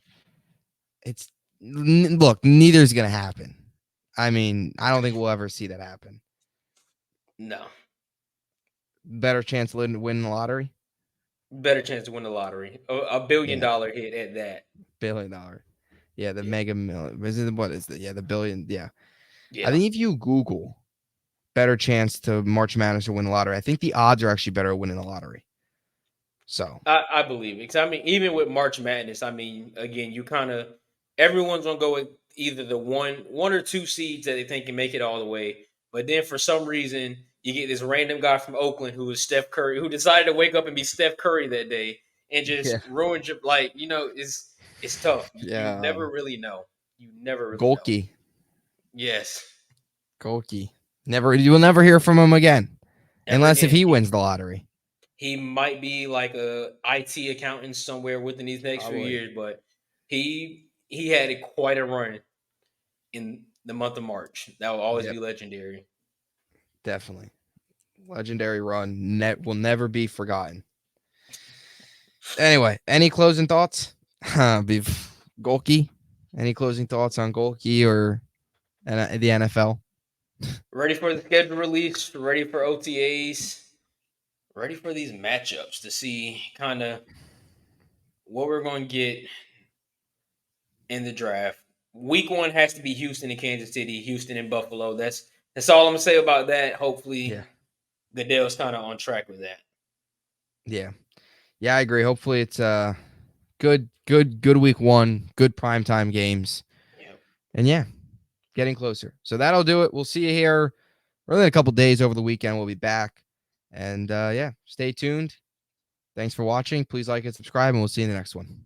it's look, neither's gonna happen. I mean, I don't think we'll ever see that happen. No, Better chance to win the lottery. better chance to win the lottery. A billion Yeah, dollar hit at that. $1 billion. Yeah, the Yeah, mega million. Is it what is the the billion? Yeah, I yeah. think if you Google better chance to March Madness or win the lottery, I think the odds are actually better at winning the lottery. So I believe it. 'Cause I mean, even with March Madness, I mean, again, you kind of everyone's gonna go with either the one or two seeds that they think can make it all the way. But then for some reason, you get this random guy from Oakland who is Steph Curry, who decided to wake up and be Steph Curry that day and just yeah, ruined your like, it's tough. You yeah. never really know. You never really know. Golke, Yes. Golke. You will never hear from him again, Ever unless if again. he wins the lottery. He might be like a IT accountant somewhere within these next few Probably, years, but he had quite a run in the month of March. That will always yep, be legendary. definitely. Legendary run will never be forgotten. Anyway, any closing thoughts? Golke? Any closing thoughts on Golke or the NFL? Ready for the schedule release, ready for OTAs, ready for these matchups to see kind of what we're going to get in the draft. Week 1 has to be Houston and Kansas City, Houston and Buffalo. That's all I'm gonna say about that. Yeah. Hopefully, Goodell's kind of on track with that. Yeah. Yeah, I agree. Hopefully it's good week 1, good primetime games. Yeah. And yeah, getting closer. So that'll do it. We'll see you here really in a couple days over the weekend. We'll be back. And yeah, stay tuned. Thanks for watching. Please like and subscribe, and we'll see you in the next one.